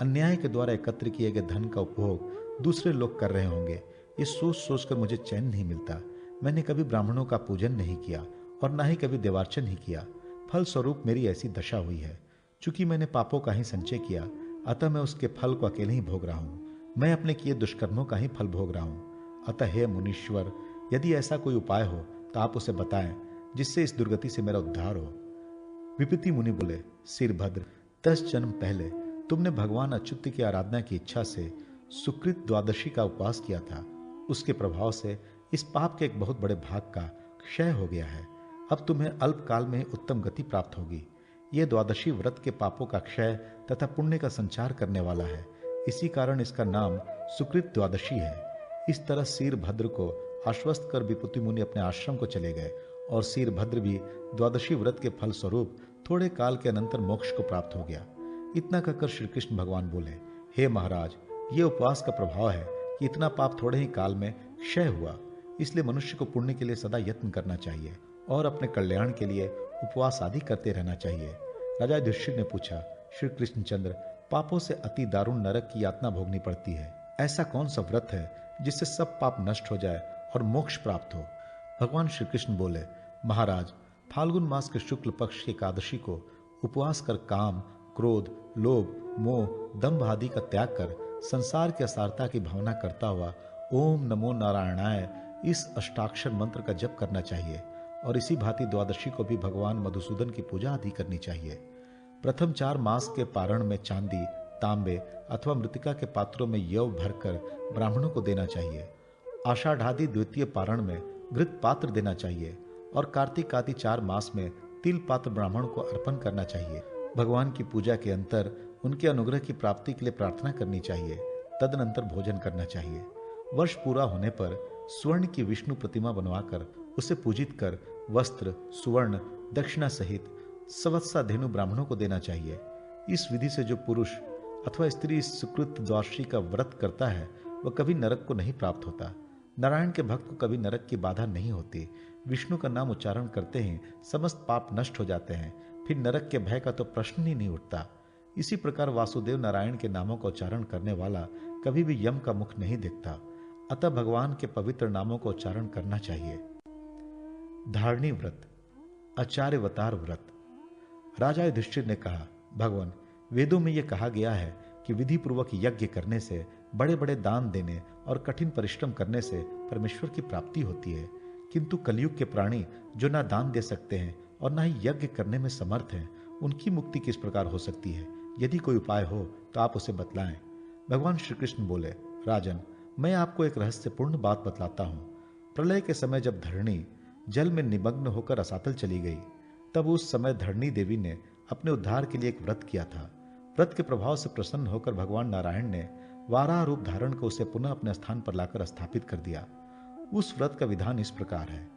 अन्याय के द्वारा एकत्र किए गए धन का उपभोग दूसरे लोग कर रहे होंगे, ये सोच सोचकर मुझे चैन नहीं मिलता। मैंने कभी ब्राह्मणों का पूजन नहीं किया और ना ही कभी देवार्चन ही किया। फल स्वरूप मेरी ऐसी दशा हुई है। चूंकि मैंने पापों का ही संचय किया, अतः मैं उसके फल को अकेले ही भोग रहा हूं। मैं अपने किए दुष्कर्मों का ही फल भोग रहा हूं। अतः हे मुनीश्वर, यदि ऐसा कोई उपाय हो तो आप उसे बताएं, जिससे इस दुर्गति से मेरा उद्धार हो। विपिति मुनि बोले, सिरभद्र, 10 जन्म पहले तुमने भगवान अच्युत की आराधना की इच्छा से सुकृत द्वादशी का उपवास किया था। उसके प्रभाव से इस पाप के एक बहुत बड़े भाग का क्षय हो गया है। अब तुम्हें अल्प काल में ही उत्तम गति प्राप्त होगी। यह द्वादशी व्रत के पापों का क्षय तथा पुण्य का संचार करने वाला है। इसी कारण इसका नाम सुकृत द्वादशी है। इस तरह सिरभद्र को आश्वस्त कर विपुति मुनि अपने आश्रम को चले गए और सिरभद्र भी द्वादशी व्रत के फल स्वरूप थोड़े काल के अनंतर मोक्ष को प्राप्त हो गया। इतना कहकर श्री कृष्ण भगवान बोले, हे महाराज, ये उपवास का प्रभाव है कि इतना पाप थोड़े ही काल में क्षय हुआ। इसलिए मनुष्य को पुण्य के लिए सदा यत्न करना चाहिए और अपने कल्याण के लिए उपवास आदि करते रहना चाहिए। राजा युधिष्ठिर ने पूछा, श्री कृष्णचंद्र, पापों से अति दारुण नरक की यातना भोगनी पड़ती है। ऐसा कौन सा व्रत है जिससे सब पाप नष्ट हो जाए और मोक्ष प्राप्त हो? भगवान श्री कृष्ण बोले, महाराज, फाल्गुन मास के शुक्ल पक्ष की एकादशी को उपवास कर काम, क्रोध, लोभ, मोह, दंभ आदि का त्याग कर संसार की असारता की भावना करता हुआ ओम नमो नारायणाय इस अष्टाक्षर मंत्र का जप करना चाहिए और इसी भांति द्वादशी को भी भगवान मधुसूदन की पूजा आदि करनी चाहिए। प्रथम 4 मास के पारण में चांदी, तांबे अथवा मृतिका के पात्रों में यव भरकर ब्राह्मणों को देना चाहिए। आषाढ़ादि द्वितीय पारण में घृत पात्र देना चाहिए और कार्तिक आदि 4 मास में तिल पात्र ब्राह्मण को अर्पण करना चाहिए। भगवान की पूजा के अंतर उनके अनुग्रह की प्राप्ति के लिए प्रार्थना करनी चाहिए। तदनंतर भोजन करना चाहिए। वर्ष पूरा होने पर स्वर्ण की विष्णु प्रतिमा बनवाकर उसे पूजित कर वस्त्र, सुवर्ण, दक्षिणा सहित सवत्सा धेनु ब्राह्मणों को देना चाहिए। इस विधि से जो पुरुष अथवा स्त्री इस सुकृत द्वादशी का व्रत करता है वह कभी नरक को नहीं प्राप्त होता। नारायण के भक्त को कभी नरक की बाधा नहीं होती। विष्णु का नाम उच्चारण करते ही समस्त पाप नष्ट हो जाते हैं। फिर नरक के भय का तो प्रश्न ही नहीं उठता। इसी प्रकार वासुदेव नारायण के नामों का उच्चारण करने वाला कभी भी यम का मुख नहीं देखता। अतः भगवान के पवित्र नामों का उच्चारण करना चाहिए। धारणी व्रत, आचार्यवतार व्रत। राजा युधिष्ठिर ने कहा, भगवान, वेदों में यह कहा गया है कि विधि पूर्वक यज्ञ करने से, बड़े बड़े दान देने और कठिन परिश्रम करने से परमेश्वर की प्राप्ति होती है। किंतु कलयुग के प्राणी जो ना दान दे सकते हैं और ना ही यज्ञ करने में समर्थ हैं, उनकी मुक्ति किस प्रकार हो सकती है? यदि कोई उपाय हो तो आप उसे बतलाएं। भगवान श्री कृष्ण बोले, राजन, मैं आपको एक रहस्यपूर्ण बात बतलाता हूं। प्रलय के समय जब धरणी जल में निमग्न होकर रसातल चली गई, तब उस समय धरणी देवी ने अपने उद्धार के लिए एक व्रत किया था। व्रत के प्रभाव से प्रसन्न होकर भगवान नारायण ने वाराह रूप धारण कर उसे पुनः अपने स्थान पर लाकर स्थापित कर दिया। उस व्रत का विधान इस प्रकार है।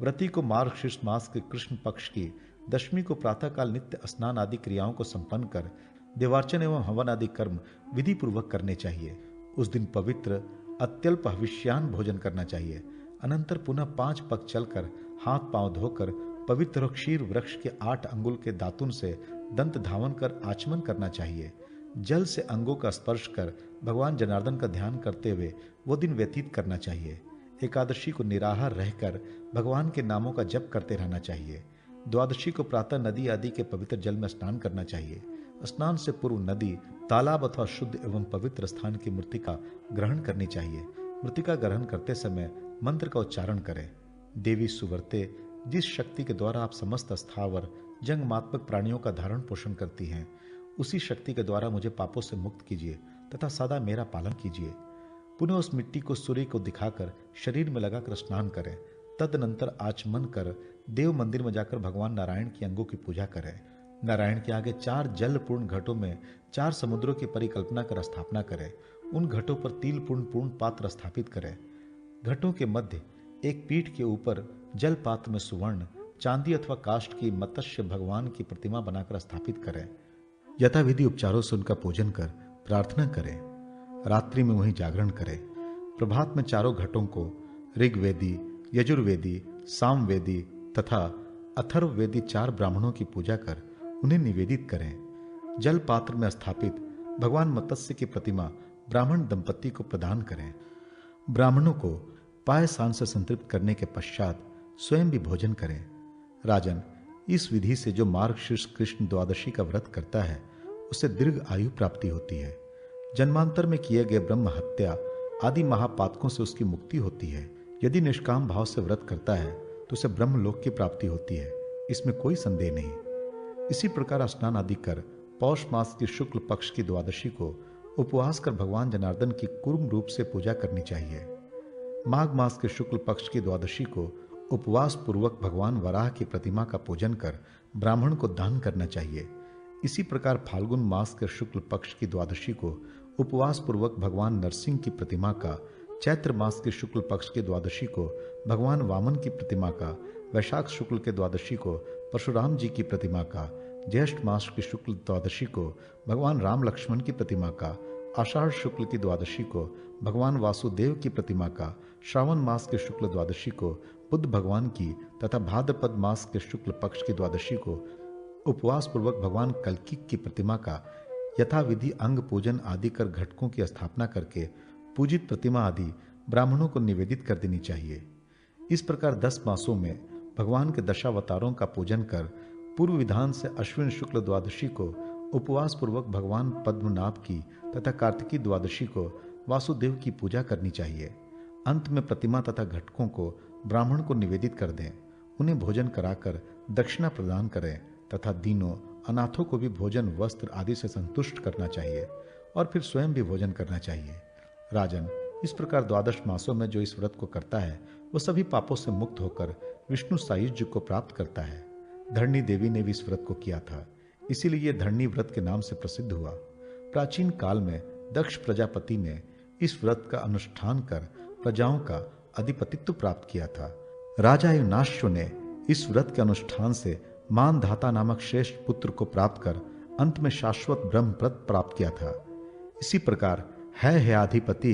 व्रती को मार्गशीर्ष मास के कृष्ण पक्ष की दशमी को प्रातःकाल नित्य स्नान आदि क्रियाओं को संपन्न कर देवार्चन एवं हवन आदि कर्म विधि पूर्वक करने चाहिए। उस दिन पवित्र अत्यल्प हविष्यान भोजन करना चाहिए। अनंतर पुनः 5 पग चलकर हाथ पांव धोकर पवित्र और क्षीर वृक्ष के 8 अंगुल के दातुन से दंत धावन कर आचमन करना चाहिए। जल से अंगों का स्पर्श कर भगवान जनार्दन का ध्यान करते हुए वो दिन व्यतीत करना चाहिए। एकादशी को निराहार रहकर भगवान के नामों का जप करते रहना चाहिए। द्वादशी को प्रातः नदी आदि के पवित्र जल में स्नान करना चाहिए। स्नान से पूर्व नदी, तालाब अथवा शुद्ध एवं पवित्र स्थान की मृतिका ग्रहण करनी चाहिए। मृतिका ग्रहण करते समय मंत्र का उच्चारण करें। देवी सुवर्ते, जिस शक्ति के द्वारा आप समस्त स्थावर जंगमात्मक प्राणियों का धारण पोषण करती हैं, उसी शक्ति के द्वारा मुझे पापों से मुक्त कीजिए तथा सदा मेरा पालन कीजिए। पुनः उस मिट्टी को सूर्य को दिखाकर शरीर में लगाकर स्नान करें। तदनंतर आचमन कर देव मंदिर में जाकर भगवान नारायण की अंगों की पूजा करें। नारायण के आगे 4 जलपूर्ण घटों में 4 समुद्रों की परिकल्पना कर स्थापना करें। उन घटों पर पूर्ण पात्र स्थापित करें। घटों के मध्य एक पीठ के ऊपर जल पात्र में सुवर्ण, चांदी अथवा काष्ठ की मत्स्य भगवान की प्रतिमा बनाकर स्थापित करें। यथाविधि उपचारों से उनका पूजन कर प्रार्थना करें। रात्रि में वहीं जागरण करें। प्रभात में चारों घटों को ऋग्वेदी, यजुर्वेदी, सामवेदी तथा अथर्ववेदी 4 ब्राह्मणों की पूजा कर उन्हें निवेदित करें। जल पात्र में स्थापित भगवान मत्स्य की प्रतिमा ब्राह्मण दंपति को प्रदान करें। ब्राह्मणों को पायसान से संतृप्त करने के पश्चात स्वयं भी भोजन करें। राजन, इस विधि से जो मार्गशीर्ष कृष्ण द्वादशी का व्रत करता है उसे दीर्घ आयु प्राप्ति होती है। जन्मांतर में किए गए ब्रह्म हत्या आदि महापातकों से उसकी मुक्ति होती है। यदि निष्काम भाव से व्रत करता है तो उसे ब्रह्मलोक की प्राप्ति होती है, इसमें कोई संदेह नहीं। इसी प्रकार स्नान आदि कर पौष मास की शुक्ल पक्ष की द्वादशी को उपवास कर भगवान जनार्दन की कुर्म रूप से पूजा करनी चाहिए। माघ मास के शुक्ल पक्ष की द्वादशी को उपवास पूर्वक भगवान वराह की प्रतिमा का पूजन कर ब्राह्मण को दान करना चाहिए। इसी प्रकार फाल्गुन मास के शुक्ल पक्ष की द्वादशी को उपवास पूर्वक भगवान नरसिंह की प्रतिमा का, चैत्र मास के शुक्ल पक्ष की द्वादशी को भगवान वामन की प्रतिमा का, वैशाख शुक्ल के द्वादशी को परशुराम जी की प्रतिमा का, ज्येष्ठ मास की शुक्ल द्वादशी को भगवान राम लक्ष्मण की प्रतिमा का, आषाढ़ शुक्ल की द्वादशी को भगवान वासुदेव की प्रतिमा का, श्रावण मास के शुक्ल द्वादशी को बुद्ध भगवान की तथा भाद्रपद मास के शुक्ल पक्ष की द्वादशी को उपवास पूर्वक भगवान कल्की की प्रतिमा का यथाविधि अंग पूजन आदि कर घटकों की स्थापना करके पूजित प्रतिमा आदि ब्राह्मणों को निवेदित कर देनी चाहिए। इस प्रकार 10 मासों में भगवान के दशावतारों का पूजन कर पूर्व विधान से अश्विन शुक्ल द्वादशी को उपवास पूर्वक भगवान पद्मनाभ की तथा कार्तिकी द्वादशी को वासुदेव की पूजा करनी चाहिए। अंत में प्रतिमा तथा घटकों को ब्राह्मण को निवेदित कर दें। उन्हें भोजन कराकर दक्षिणा प्रदान करें तथा दीनों अनाथों को भी भोजन, वस्त्र आदि से संतुष्ट करना चाहिए और फिर स्वयं भी भोजन करना चाहिए। राजन, इस प्रकार 12 मासों में जो इस व्रत को करता है वो सभी पापों से मुक्त होकर विष्णु सायुज्य को प्राप्त करता है। धरणी देवी ने भी इस व्रत को किया था, इसीलिए यह धरणी व्रत के नाम से प्रसिद्ध हुआ। प्राचीन काल में दक्ष प्रजापति ने इस व्रत का अनुष्ठान कर प्रजाओं का अधिपतित्व प्राप्त किया था। राजा युनाश्व ने इस व्रत के अनुष्ठान से मानधाता नामक श्रेष्ठ पुत्र को प्राप्त कर अंत में शाश्वत ब्रह्म पद प्राप्त किया था। इसी प्रकार है अधिपति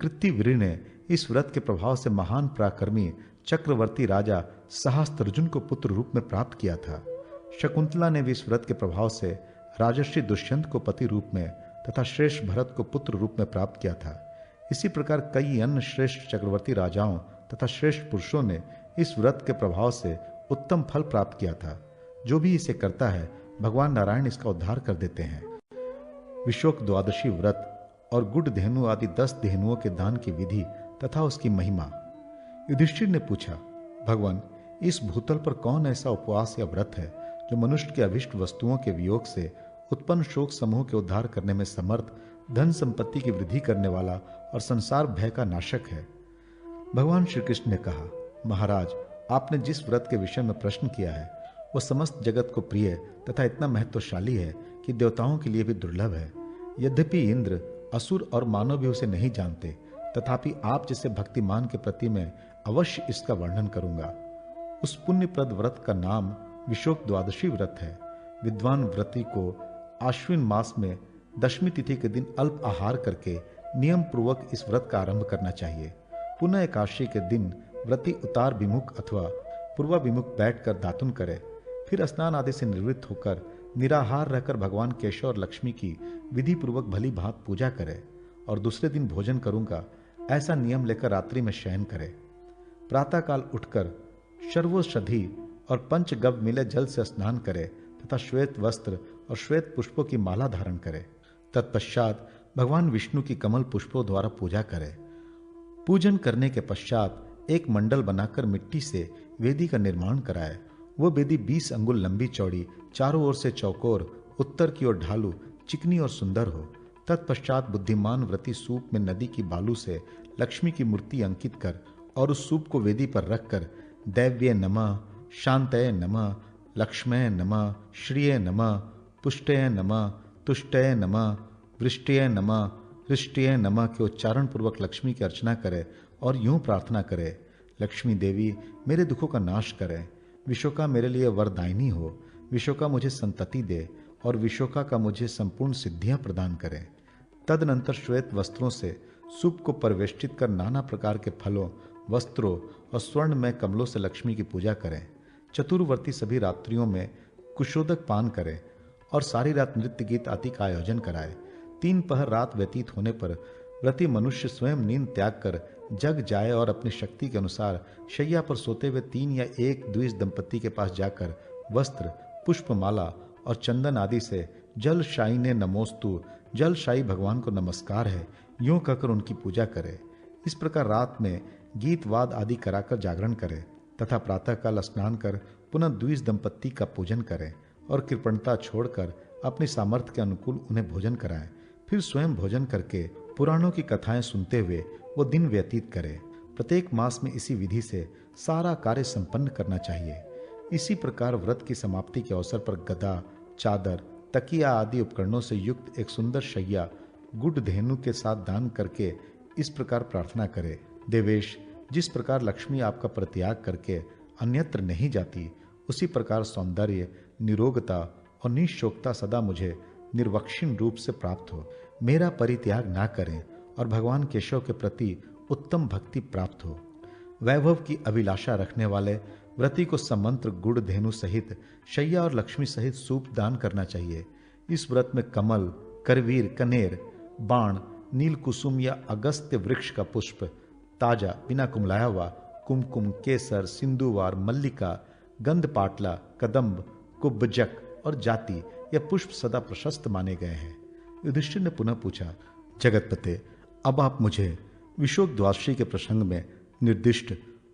कृत्तिवीर ने इस व्रत के प्रभाव से महान पराक्रमी चक्रवर्ती राजा सहस्त्रर्जुन को पुत्र रूप में प्राप्त किया था। शकुंतला ने भी इस व्रत के प्रभाव से राजर्षि दुष्यंत को पति रूप में तथा श्रेष्ठ भरत को पुत्र रूप में प्राप्त किया था। इसी प्रकार कई अन्य श्रेष्ठ चक्रवर्ती राजाओं तथा श्रेष्ठ पुरुषों ने इस व्रत के प्रभाव से उत्तम फल प्राप्त किया था। जो भी इसे करता है भगवान नारायण इसका उद्धार कर देते हैं। विशोक द्वादशी व्रत और गुड़ धेनु आदि 10 धेनुओं के दान की विधि तथा उसकी महिमा। युधिष्ठिर ने पूछा, भगवान, इस भूतल पर कौन ऐसा उपवास या व्रत है जो मनुष्य के अभिष्ट वस्तुओं के वियोग से उत्पन्न शोक समूह के उद्धार करने में समर्थ, धन संपत्ति की वृद्धि करने वाला और संसार भय का नाशक है? भगवान श्री कृष्ण ने कहा, महाराज, आपने जिस व्रत के विषय में प्रश्न किया है वह समस्त जगत को प्रिय तथा इतना महत्वशाली है कि देवताओं के लिए भी दुर्लभ है। यद्यपि इंद्र, असुर और मानव भी उसे नहीं जानते, तथापि आप जैसे भक्तिमान के प्रति मैं अवश्य इसका वर्णन करूंगा। उस पुण्यप्रद व्रत का नाम विशोक द्वादशी व्रत है। विद्वान व्रती को आश्विन मास में दशमी तिथि के दिन अल्प आहार करके नियम पूर्वक इस व्रत का आरंभ करना चाहिए। पुनः एकादशी के दिन व्रती उतार विमुख अथवा पूर्वाभिमुख बैठकर दातुन करे, फिर स्नान आदि से निवृत्त होकर निराहार रहकर भगवान केशव और लक्ष्मी की विधि पूर्वक भली भांत पूजा करे और दूसरे दिन भोजन करूंगा ऐसा नियम लेकर रात्रि में शयन करे। प्रातःकाल उठकर शर्वोषधि और पंचगव्य मिले जल से स्नान करे तथा श्वेत वस्त्र और श्वेत पुष्पों की माला धारण करे। तत्पश्चात भगवान विष्णु की कमल पुष्पों द्वारा पूजा करे। पूजन करने के पश्चात एक मंडल बनाकर मिट्टी से वेदी का निर्माण कराए। वो वेदी 20 अंगुल लंबी चौड़ी, चारों ओर से चौकोर, उत्तर की ओर ढालू, चिकनी और सुंदर हो। तत्पश्चात बुद्धिमान व्रती सूप में नदी की बालू से लक्ष्मी की मूर्ति अंकित कर और उस सूप को वेदी पर रखकर दैव्य नमः, शांतये नमः, लक्ष्मये नमः, श्रिये नमः, पुष्टये नमः, तुष्टये नमः, वृष्टये नमः, हृष्टये नमः के उच्चारण पूर्वक लक्ष्मी की अर्चना करे और यूं प्रार्थना करे, लक्ष्मी देवी मेरे दुखों का नाश करे, विशोका मेरे लिए वरदायिनी हो, विशोका मुझे संतति दे और विशोका का मुझे संपूर्ण सिद्धियां प्रदान करे। तदनंतर श्वेत वस्त्रों से सूप को परिवेष्टित कर नाना प्रकार के फलों, वस्त्रों और स्वर्ण में कमलों से लक्ष्मी की पूजा करें। चतुर्वर्ती सभी रात्रियों में कुशोदक पान करें और सारी रात नृत्य गीत आदि का आयोजन कराए। 3 पहर रात व्यतीत होने पर व्रती मनुष्य स्वयं नींद त्याग कर जग जाए और अपनी शक्ति के अनुसार शैया पर सोते हुए 3 या 1 द्विज दंपति के पास जाकर वस्त्र, पुष्पमाला और चंदन आदि से जल शाही ने नमोस्तु, जल शाही भगवान को नमस्कार है, यूं कहकर उनकी पूजा करे। इस प्रकार रात में गीत वाद आदि कराकर जागरण करे तथा प्रातःकाल स्नान कर पुनः द्विज दंपत्ति का पूजन करें और कृपणता छोड़कर अपनी सामर्थ्य के अनुकूल उन्हें भोजन कराएं। फिर स्वयं भोजन करके पुराणों की कथाएं सुनते हुए वो दिन व्यतीत करे। प्रत्येक मास में इसी विधि से सारा कार्य संपन्न करना चाहिए। इसी प्रकार व्रत की समाप्ति के अवसर पर गदा, चादर, तकिया आदि उपकरणों से युक्त एक सुंदर शैया गुड धेनु के साथ दान करके इस प्रकार प्रार्थना करे, देवेश जिस प्रकार लक्ष्मी आपका परित्याग करके अन्यत्र नहीं जाती, उसी प्रकार सौंदर्य, निरोगता और निःशोकता सदा मुझे निर्वक्षिण रूप से प्राप्त हो। मेरा परित्याग ना करें और भगवान केशव के प्रति उत्तम भक्ति प्राप्त हो। वैभव की अभिलाषा रखने वाले व्रती को समंत्र गुड़ धेनु सहित शैया और लक्ष्मी सहित सूप दान करना चाहिए। इस व्रत में कमल, करवीर, कनेर, बाण, नील कुसुम या अगस्त्य वृक्ष का पुष्प, ताजा बिना कुमलाया हुआ, कुमकुम, केसर, सिंधुवार, मल्लिका, गंध पाटला, कदम्ब, कुब्बजक और जाति यह पुष्प सदा प्रशस्त माने गए हैं। युधिष्ठिर ने पुनः पूछा, जगतपते अब आप मुझे विशोक द्वादशी के प्रसंग में निर्दिष्ट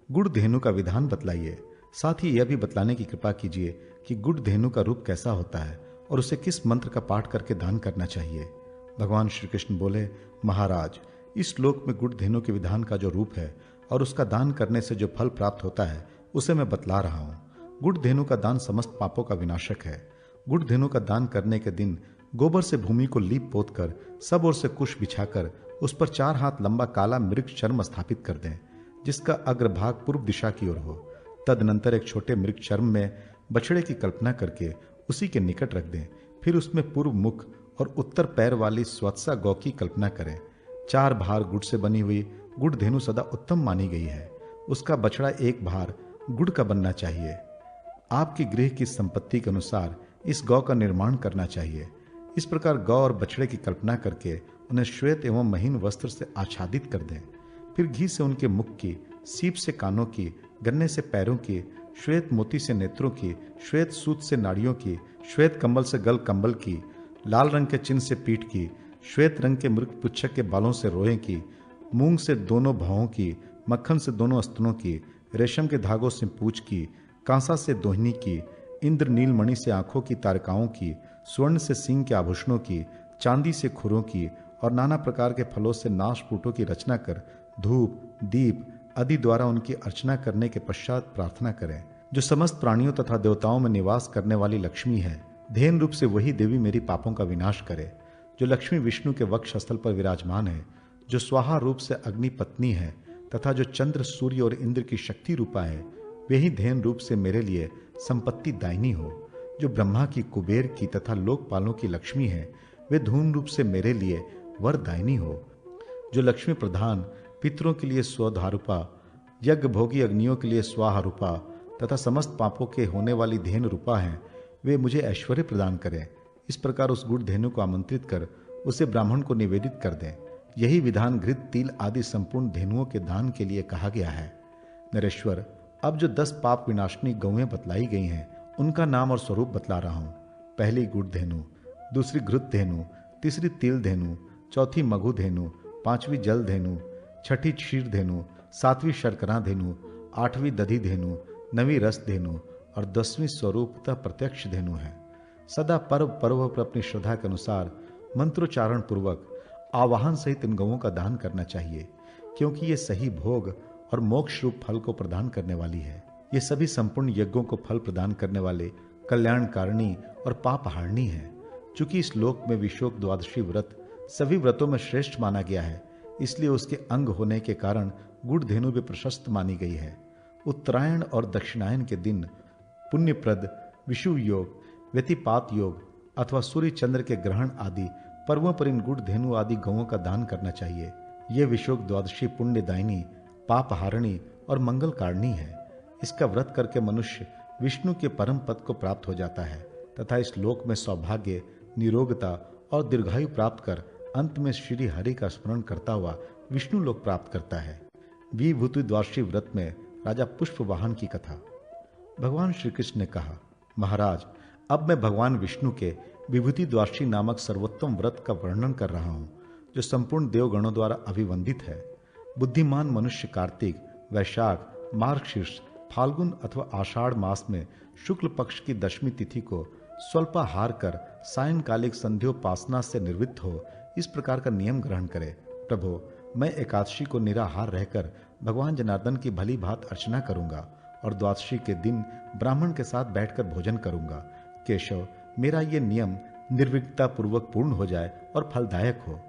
गुड़ धेनु का विधान बतलाइए। साथ ही यह भी बतलाने की कृपा कीजिए कि गुड़ धेनु का रूप कैसा होता है और उसे किस मंत्र का पाठ करके दान करना चाहिए। भगवान श्री कृष्ण बोले, महाराज इस श्लोक में गुड़ धेनु के विधान का जो रूप है और उसका दान करने से जो फल प्राप्त होता है उसे मैं बतला रहा हूँ। गुड़ धेनु का दान समस्त पापों का विनाशक है। गुड़ धेनु का दान करने के दिन गोबर से भूमि को लीप पोत कर सब ओर से कुश बिछाकर उस पर 4 हाथ लंबा काला मृग चर्म स्थापित कर दें, जिसका अग्रभाग पूर्व दिशा की ओर हो। तदनंतर एक छोटे मृग चर्म में बछड़े की कल्पना करके उसी के निकट रख दें। फिर उसमें पूर्व मुख और उत्तर पैर वाली स्वत्सा गौ की कल्पना करें। 4 भार गुड़ से बनी हुई गुड़ धेनु सदा उत्तम मानी गई है। उसका बछड़ा 1 भार गुड़ का बनना चाहिए। आपकी गृह की संपत्ति के अनुसार इस गौ का निर्माण करना चाहिए। इस प्रकार गौ और बछड़े की कल्पना करके उन्हें श्वेत एवं महीन वस्त्र से आच्छादित कर दें। फिर घी से उनके मुख की, सीप से कानों की, गन्ने से पैरों की, श्वेत मोती से नेत्रों की, श्वेत सूत से नाड़ियों की, श्वेत कंबल से गल कंबल की, लाल रंग के चिन्ह से पीठ की, श्वेत रंग के मृग पुच्छक के बालों से रोएं की, मूंग से दोनों भौं की, मक्खन से दोनों स्तनों की, रेशम के धागों से पूंछ की, कांसा से दोहनी की, इंद्र नीलमणि से आंखों की तारकाओं की, स्वर्ण से सींग के आभूषणों की, चांदी से खुरों की और नाना प्रकार के फलों से नाशपूटों की रचना कर धूप, दीप आदि द्वारा उनकी अर्चना करने के पश्चात प्रार्थना करें। जो समस्त प्राणियों तथा देवताओं में निवास करने वाली लक्ष्मी है, धेन रूप से वही देवी मेरी पापों का विनाश करे। जो लक्ष्मी विष्णु के वक्ष स्थल पर विराजमान है, जो स्वाहा रूप से अग्नि पत्नी है तथा जो चंद्र, सूर्य और इंद्र की शक्ति रूपा है, वही धेन रूप से मेरे लिए संपत्ति दायिनी हो। जो ब्रह्मा की, कुबेर की तथा लोकपालों की लक्ष्मी है, वे धूम रूप से मेरे लिए वरदायिनी हो। जो लक्ष्मी प्रधान, पितरों के लिए स्वधारूपा, यज्ञ भोगी अग्नियों के लिए स्वाहा रूपा तथा समस्त पापों के होने वाली धेनु रूपा हैं, वे मुझे ऐश्वर्य प्रदान करें। इस प्रकार उस गुड़ धेनु को आमंत्रित कर उसे ब्राह्मण को निवेदित कर दें। यही विधान घृत, तिल आदि संपूर्ण धेनुओं के दान के लिए कहा गया है। नरेश्वर, अब जो 10 पाप विनाशनी गौएं बतलाई गई हैं, उनका नाम और स्वरूप बतला रहा हूं। पहली गुड़ धेनु, दूसरी घृत धेनु, तीसरी तिल धेनु, चौथी मघु धेनु, पांचवी जल धेनु, छठी क्षीर धेनु, सातवीं शर्करा धेनु, आठवीं दधि धेनु, नवीं रस धेनु और 10वीं स्वरूपतः प्रत्यक्ष धेनु है। सदा पर्व पर्व पर अपनी श्रद्धा के अनुसार मंत्रोच्चारण पूर्वक आवाहन सहित इन गौओं का दान करना चाहिए, क्योंकि ये सही भोग और मोक्ष रूप फल को प्रदान करने वाली है। ये सभी संपूर्ण यज्ञों को फल प्रदान करने वाले कल्याणकारिणी और पापहारिणी है। चूंकि इस लोक में विशोक द्वादशी व्रत सभी व्रतों में श्रेष्ठ माना गया है, इसलिए उसके अंग होने के कारण गुड़ धेनु भी प्रशस्त मानी गई है। उत्तरायण और दक्षिणायन के दिन पुण्यप्रद विषुव योग, व्यतिपात योग अथवा सूर्य चंद्र के ग्रहण आदि पर्वों पर इन गुड़ धेनु आदि गौओं का दान करना चाहिए। ये विशोक द्वादशी पुण्यदायिनी, पापहारिणी और मंगल कारिणी है। इसका व्रत करके मनुष्य विष्णु के परम पद को प्राप्त हो जाता है तथा इस लोक में सौभाग्य, निरोगता और दीर्घायु प्राप्त कर अंत में श्री हरि का स्मरण करता हुआ विष्णु लोक प्राप्त करता है। विभूति द्वादशी व्रत में राजा पुष्प वाहन की कथा। भगवान श्री कृष्ण ने कहा, महाराज, अब मैं भगवान विष्णु के विभूति द्वादशी नामक सर्वोत्तम व्रत का वर्णन कर रहा हूं, जो संपूर्ण देवगणों द्वारा अभिवंदित है। बुद्धिमान मनुष्य कार्तिक, वैशाख, मार्गशीर्ष, फाल्गुन अथवा आषाढ़ मास में शुक्ल पक्ष की दशमी तिथि को स्वल्पाहार कर सायंकालिक संध्योपासना से निवृत्त हो इस प्रकार का नियम ग्रहण करे। प्रभो, मैं एकादशी को निराहार रहकर भगवान जनार्दन की भली भांति अर्चना करूंगा और द्वादशी के दिन ब्राह्मण के साथ बैठकर भोजन करूंगा। केशव, मेरा ये नियम निर्विघ्नता पूर्वक पूर्ण हो जाए और फलदायक हो।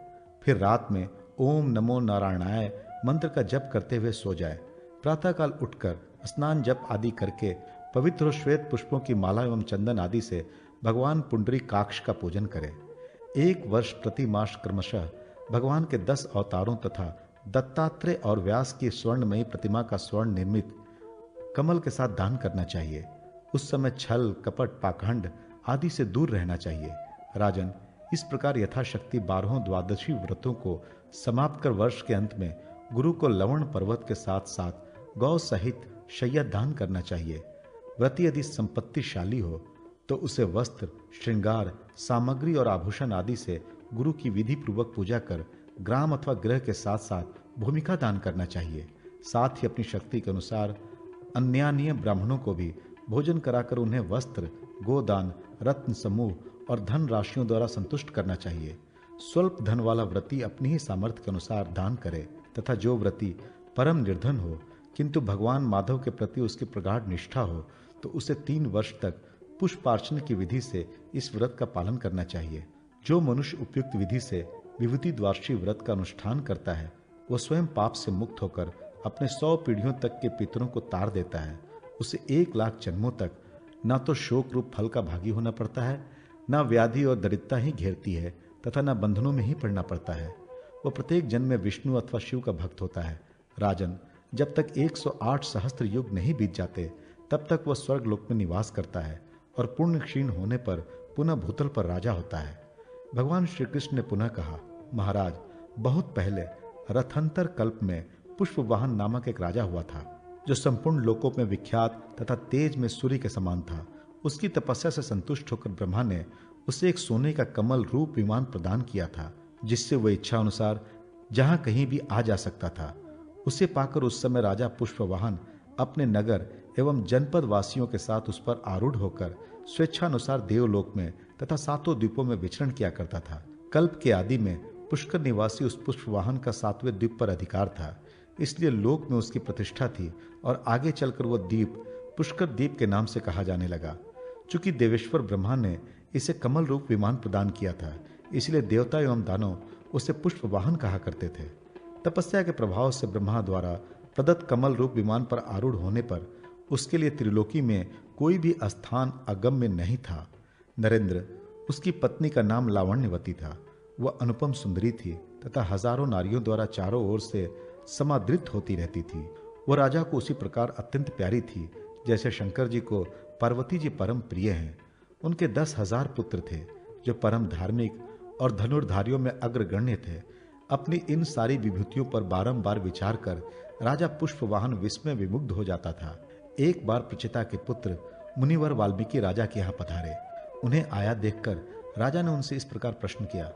फिर रात में ओम नमो नारायणाय मंत्र का जप करते हुए सो जाए। प्रातःकाल उठकर स्नान जप आदि करके पवित्र और श्वेत पुष्पों की माला एवं चंदन आदि से भगवान पुंडरीकाक्ष का पूजन करे। 1 वर्ष प्रति मास क्रमशः भगवान के 10 अवतारों तथा दत्तात्रेय और व्यास की स्वर्णमयी प्रतिमा का स्वर्ण निर्मित कमल के साथ दान करना चाहिए। उस समय छल, कपट, पाखंड आदि से दूर रहना चाहिए। राजन, इस प्रकार यथाशक्ति 12 द्वादशी व्रतों को समाप्त कर वर्ष के अंत में गुरु को लवण पर्वत के साथ साथ गौ सहित शय्या दान करना चाहिए। व्रती यदि संपत्तिशाली हो तो उसे वस्त्र, श्रृंगार, सामग्री और आभूषण आदि से गुरु की विधि पूर्वक पूजा कर ग्राम अथवा गृह के साथ साथ भूमिका दान करना चाहिए। साथ ही अपनी शक्ति के अनुसार अन्यान्य ब्राह्मणों को भी भोजन कराकर उन्हें वस्त्र, गोदान, रत्न समूह और धन राशियों द्वारा संतुष्ट करना चाहिए। स्वल्प धन वाला व्रती अपनी ही सामर्थ्य के अनुसार दान करे तथा जो व्रती परम निर्धन हो किंतु भगवान माधव के प्रति उसकी प्रगाढ़ निष्ठा हो तो उसे 3 वर्ष तक पुष्पार्चन की विधि से इस व्रत का पालन करना चाहिए। जो मनुष्य उपयुक्त विधि से विभूति द्वादशी व्रत का अनुष्ठान करता है वह स्वयं पाप से मुक्त होकर अपने 100 पीढ़ियों तक के पितरों को तार देता है। उसे 1 लाख जन्मों तक न तो शोक रूप फल का भागी होना पड़ता है, न व्याधि और दरिद्रता ही घेरती है तथा न बंधनों में ही पड़ना पड़ता है। वह प्रत्येक जन्म में विष्णु अथवा शिव का भक्त होता है। राजन, जब तक 108 सहस्त्र युग नहीं बीत जाते तब तक वह स्वर्ग लोक में निवास करता है और पुण्य क्षीण होने पर पुनः भूतल पर राजा होता है। भगवान श्री कृष्ण ने पुनः कहा, महाराज, बहुत पहले रथंतर कल्प में पुष्पवाहन नामक एक राजा हुआ था जो संपूर्ण लोकों में विख्यात तथा तेज में सूर्य के समान था। उसकी तपस्या से संतुष्ट होकर ब्रह्मा ने उसे एक सोने का कमल रूप विमान प्रदान किया था जिससे वह इच्छा अनुसार जहां कहीं भी आ जा सकता था। उसे पाकर उस समय राजा पुष्पवाहन अपने नगर एवं जनपद वासियों के साथ उस पर आरूढ़ होकर स्वेच्छानुसार देवलोक में तथा 7 द्वीपों में विचरण किया करता था। कल्प के आदि में पुष्कर निवासी उस पुष्पवाहन का 7वें द्वीप पर अधिकार था, इसलिए लोक में उसकी प्रतिष्ठा थी और आगे चलकर वह द्वीप पुष्कर द्वीप के नाम से कहा जाने लगा। चूंकि देवेश्वर ब्रह्मा ने इसे कमल रूप विमान प्रदान किया था, इसलिए देवता एवं दानव उसे पुष्पवाहन कहा करते थे। तपस्या के प्रभाव से ब्रह्मा द्वारा प्रदत्त कमल रूप विमान पर आरूढ़ होने पर उसके लिए त्रिलोकी में कोई भी स्थान अगम्य नहीं था। नरेंद्र, उसकी पत्नी का नाम लावण्यवती था। वह अनुपम सुंदरी थी तथा हजारों नारियों द्वारा चारों ओर से समादृत होती रहती थी। वह राजा को उसी प्रकार अत्यंत प्यारी थी जैसे शंकर जी को पार्वती जी परम प्रिय हैं। उनके 10,000 पुत्र थे जो परम धार्मिक और धनुर्धारियों में अग्रगण्य थे। अपनी इन सारी विभूतियों पर बारंबार विचार कर राजा पुष्पवाहन विस्मय विमुग्ध हो जाता था। एक बार प्रचिता के पुत्र मुनिवर वाल्मीकि राजा के यहाँ पधारे। उन्हें आया देखकर राजा ने उनसे इस प्रकार प्रश्न किया।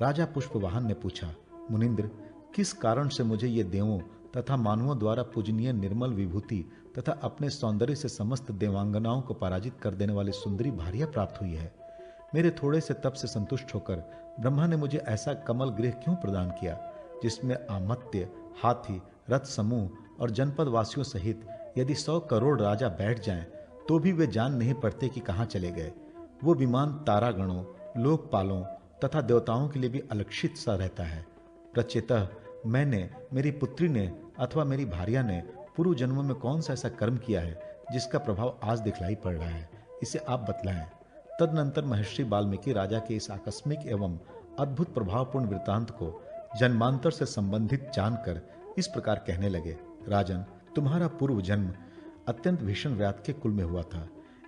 राजा पुष्पवाहन ने पूछा, मुनिंद्र, किस कारण से मुझे ये देवों तथा मानवों द्वारा पूजनीय निर्मल विभूति तथा अपने सौंदर्य से समस्त देवांगनाओं को पराजित कर देने वाली सुंदरी भार्या प्राप्त हुई है? मेरे थोड़े से तप से संतुष्ट होकर ब्रह्मा ने मुझे ऐसा कमल गृह क्यों प्रदान किया, जिसमें आमत्य, हाथी, रथ समूह और जनपद वासियों सहित यदि 100 करोड़ राजा बैठ जाएं, तो भी वे जान नहीं पड़ते कि कहाँ चले गए। वो विमान तारागणों, लोकपालों तथा देवताओं के लिए भी अलक्षित सा रहता है। प्रचेतः मैंने, मेरी पुत्री ने अथवा मेरी भार्या ने पूर्व जन्मों में कौन सा ऐसा कर्म किया है जिसका प्रभाव आज दिखलाई पड़ रहा है, इसे आप बतलाएं। तदनंतर महर्षि वाल्मीकि राजा के इस आकस्मिक एवं अद्भुत प्रभावपूर्ण वृत्तांत को जन्मांतर से संबंधित जानकर इस प्रकार कहने लगे। राजन, तुम्हारा पूर्व जन्म अत्यंत भीषण व्याध के कुल में हुआ था।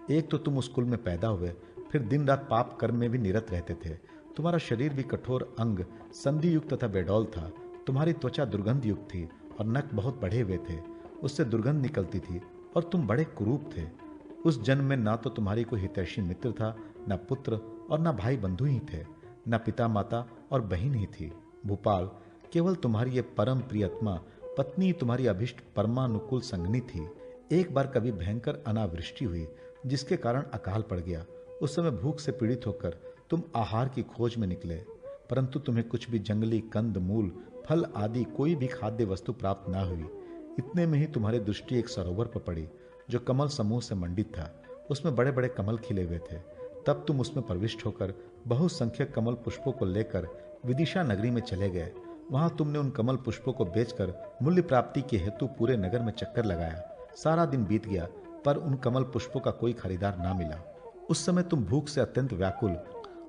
एक तो तुम उस कुल में पैदा हुए, फिर दिन रात पाप कर्म में भी निरत रहते थे। तुम्हारा शरीर भी कठोर, अंग संधि युक्त तथा बेडौल था। तुम्हारी त्वचा दुर्गंध युक्त थी और नख बहुत बढ़े हुए थे, उससे दुर्गंध निकलती थी और तुम बड़े कुरूप थे। उस जन्म में ना तो तुम्हारी कोई हितैषी मित्र था, न पुत्र और न भाई बंधु ही थे, न पिता माता और बहन ही थी। भूपाल, केवल तुम्हारी ये परम प्रियतमा पत्नी तुम्हारी अभिष्ट परमानुकूल संगनी थी। एक बार कभी भयंकर अनावृष्टि हुई, जिसके कारण अकाल पड़ गया। उस समय भूख से पीड़ित होकर तुम आहार की खोज में निकले, परंतु तुम्हें कुछ भी जंगली कंद मूल, फल आदि कोई भी खाद्य वस्तु प्राप्त ना हुई। इतने में ही तुम्हारी दृष्टि एक सरोवर पर पड़ी, जो कमल समूह से मंडित था। उसमें बड़े बड़े कमल खिले हुए थे। तब तुम उसमें प्रविष्ट होकर बहुसंख्यक कमल पुष्पों को लेकर विदिशा नगरी में चले गए। वहां तुमने उन कमल पुष्पों को बेचकर मूल्य प्राप्ति के हेतु पूरे नगर में चक्कर लगाया। सारा दिन बीत गया, पर उन कमल पुष्पों का कोई खरीदार ना मिला। उस समय तुम भूख से अत्यंत व्याकुल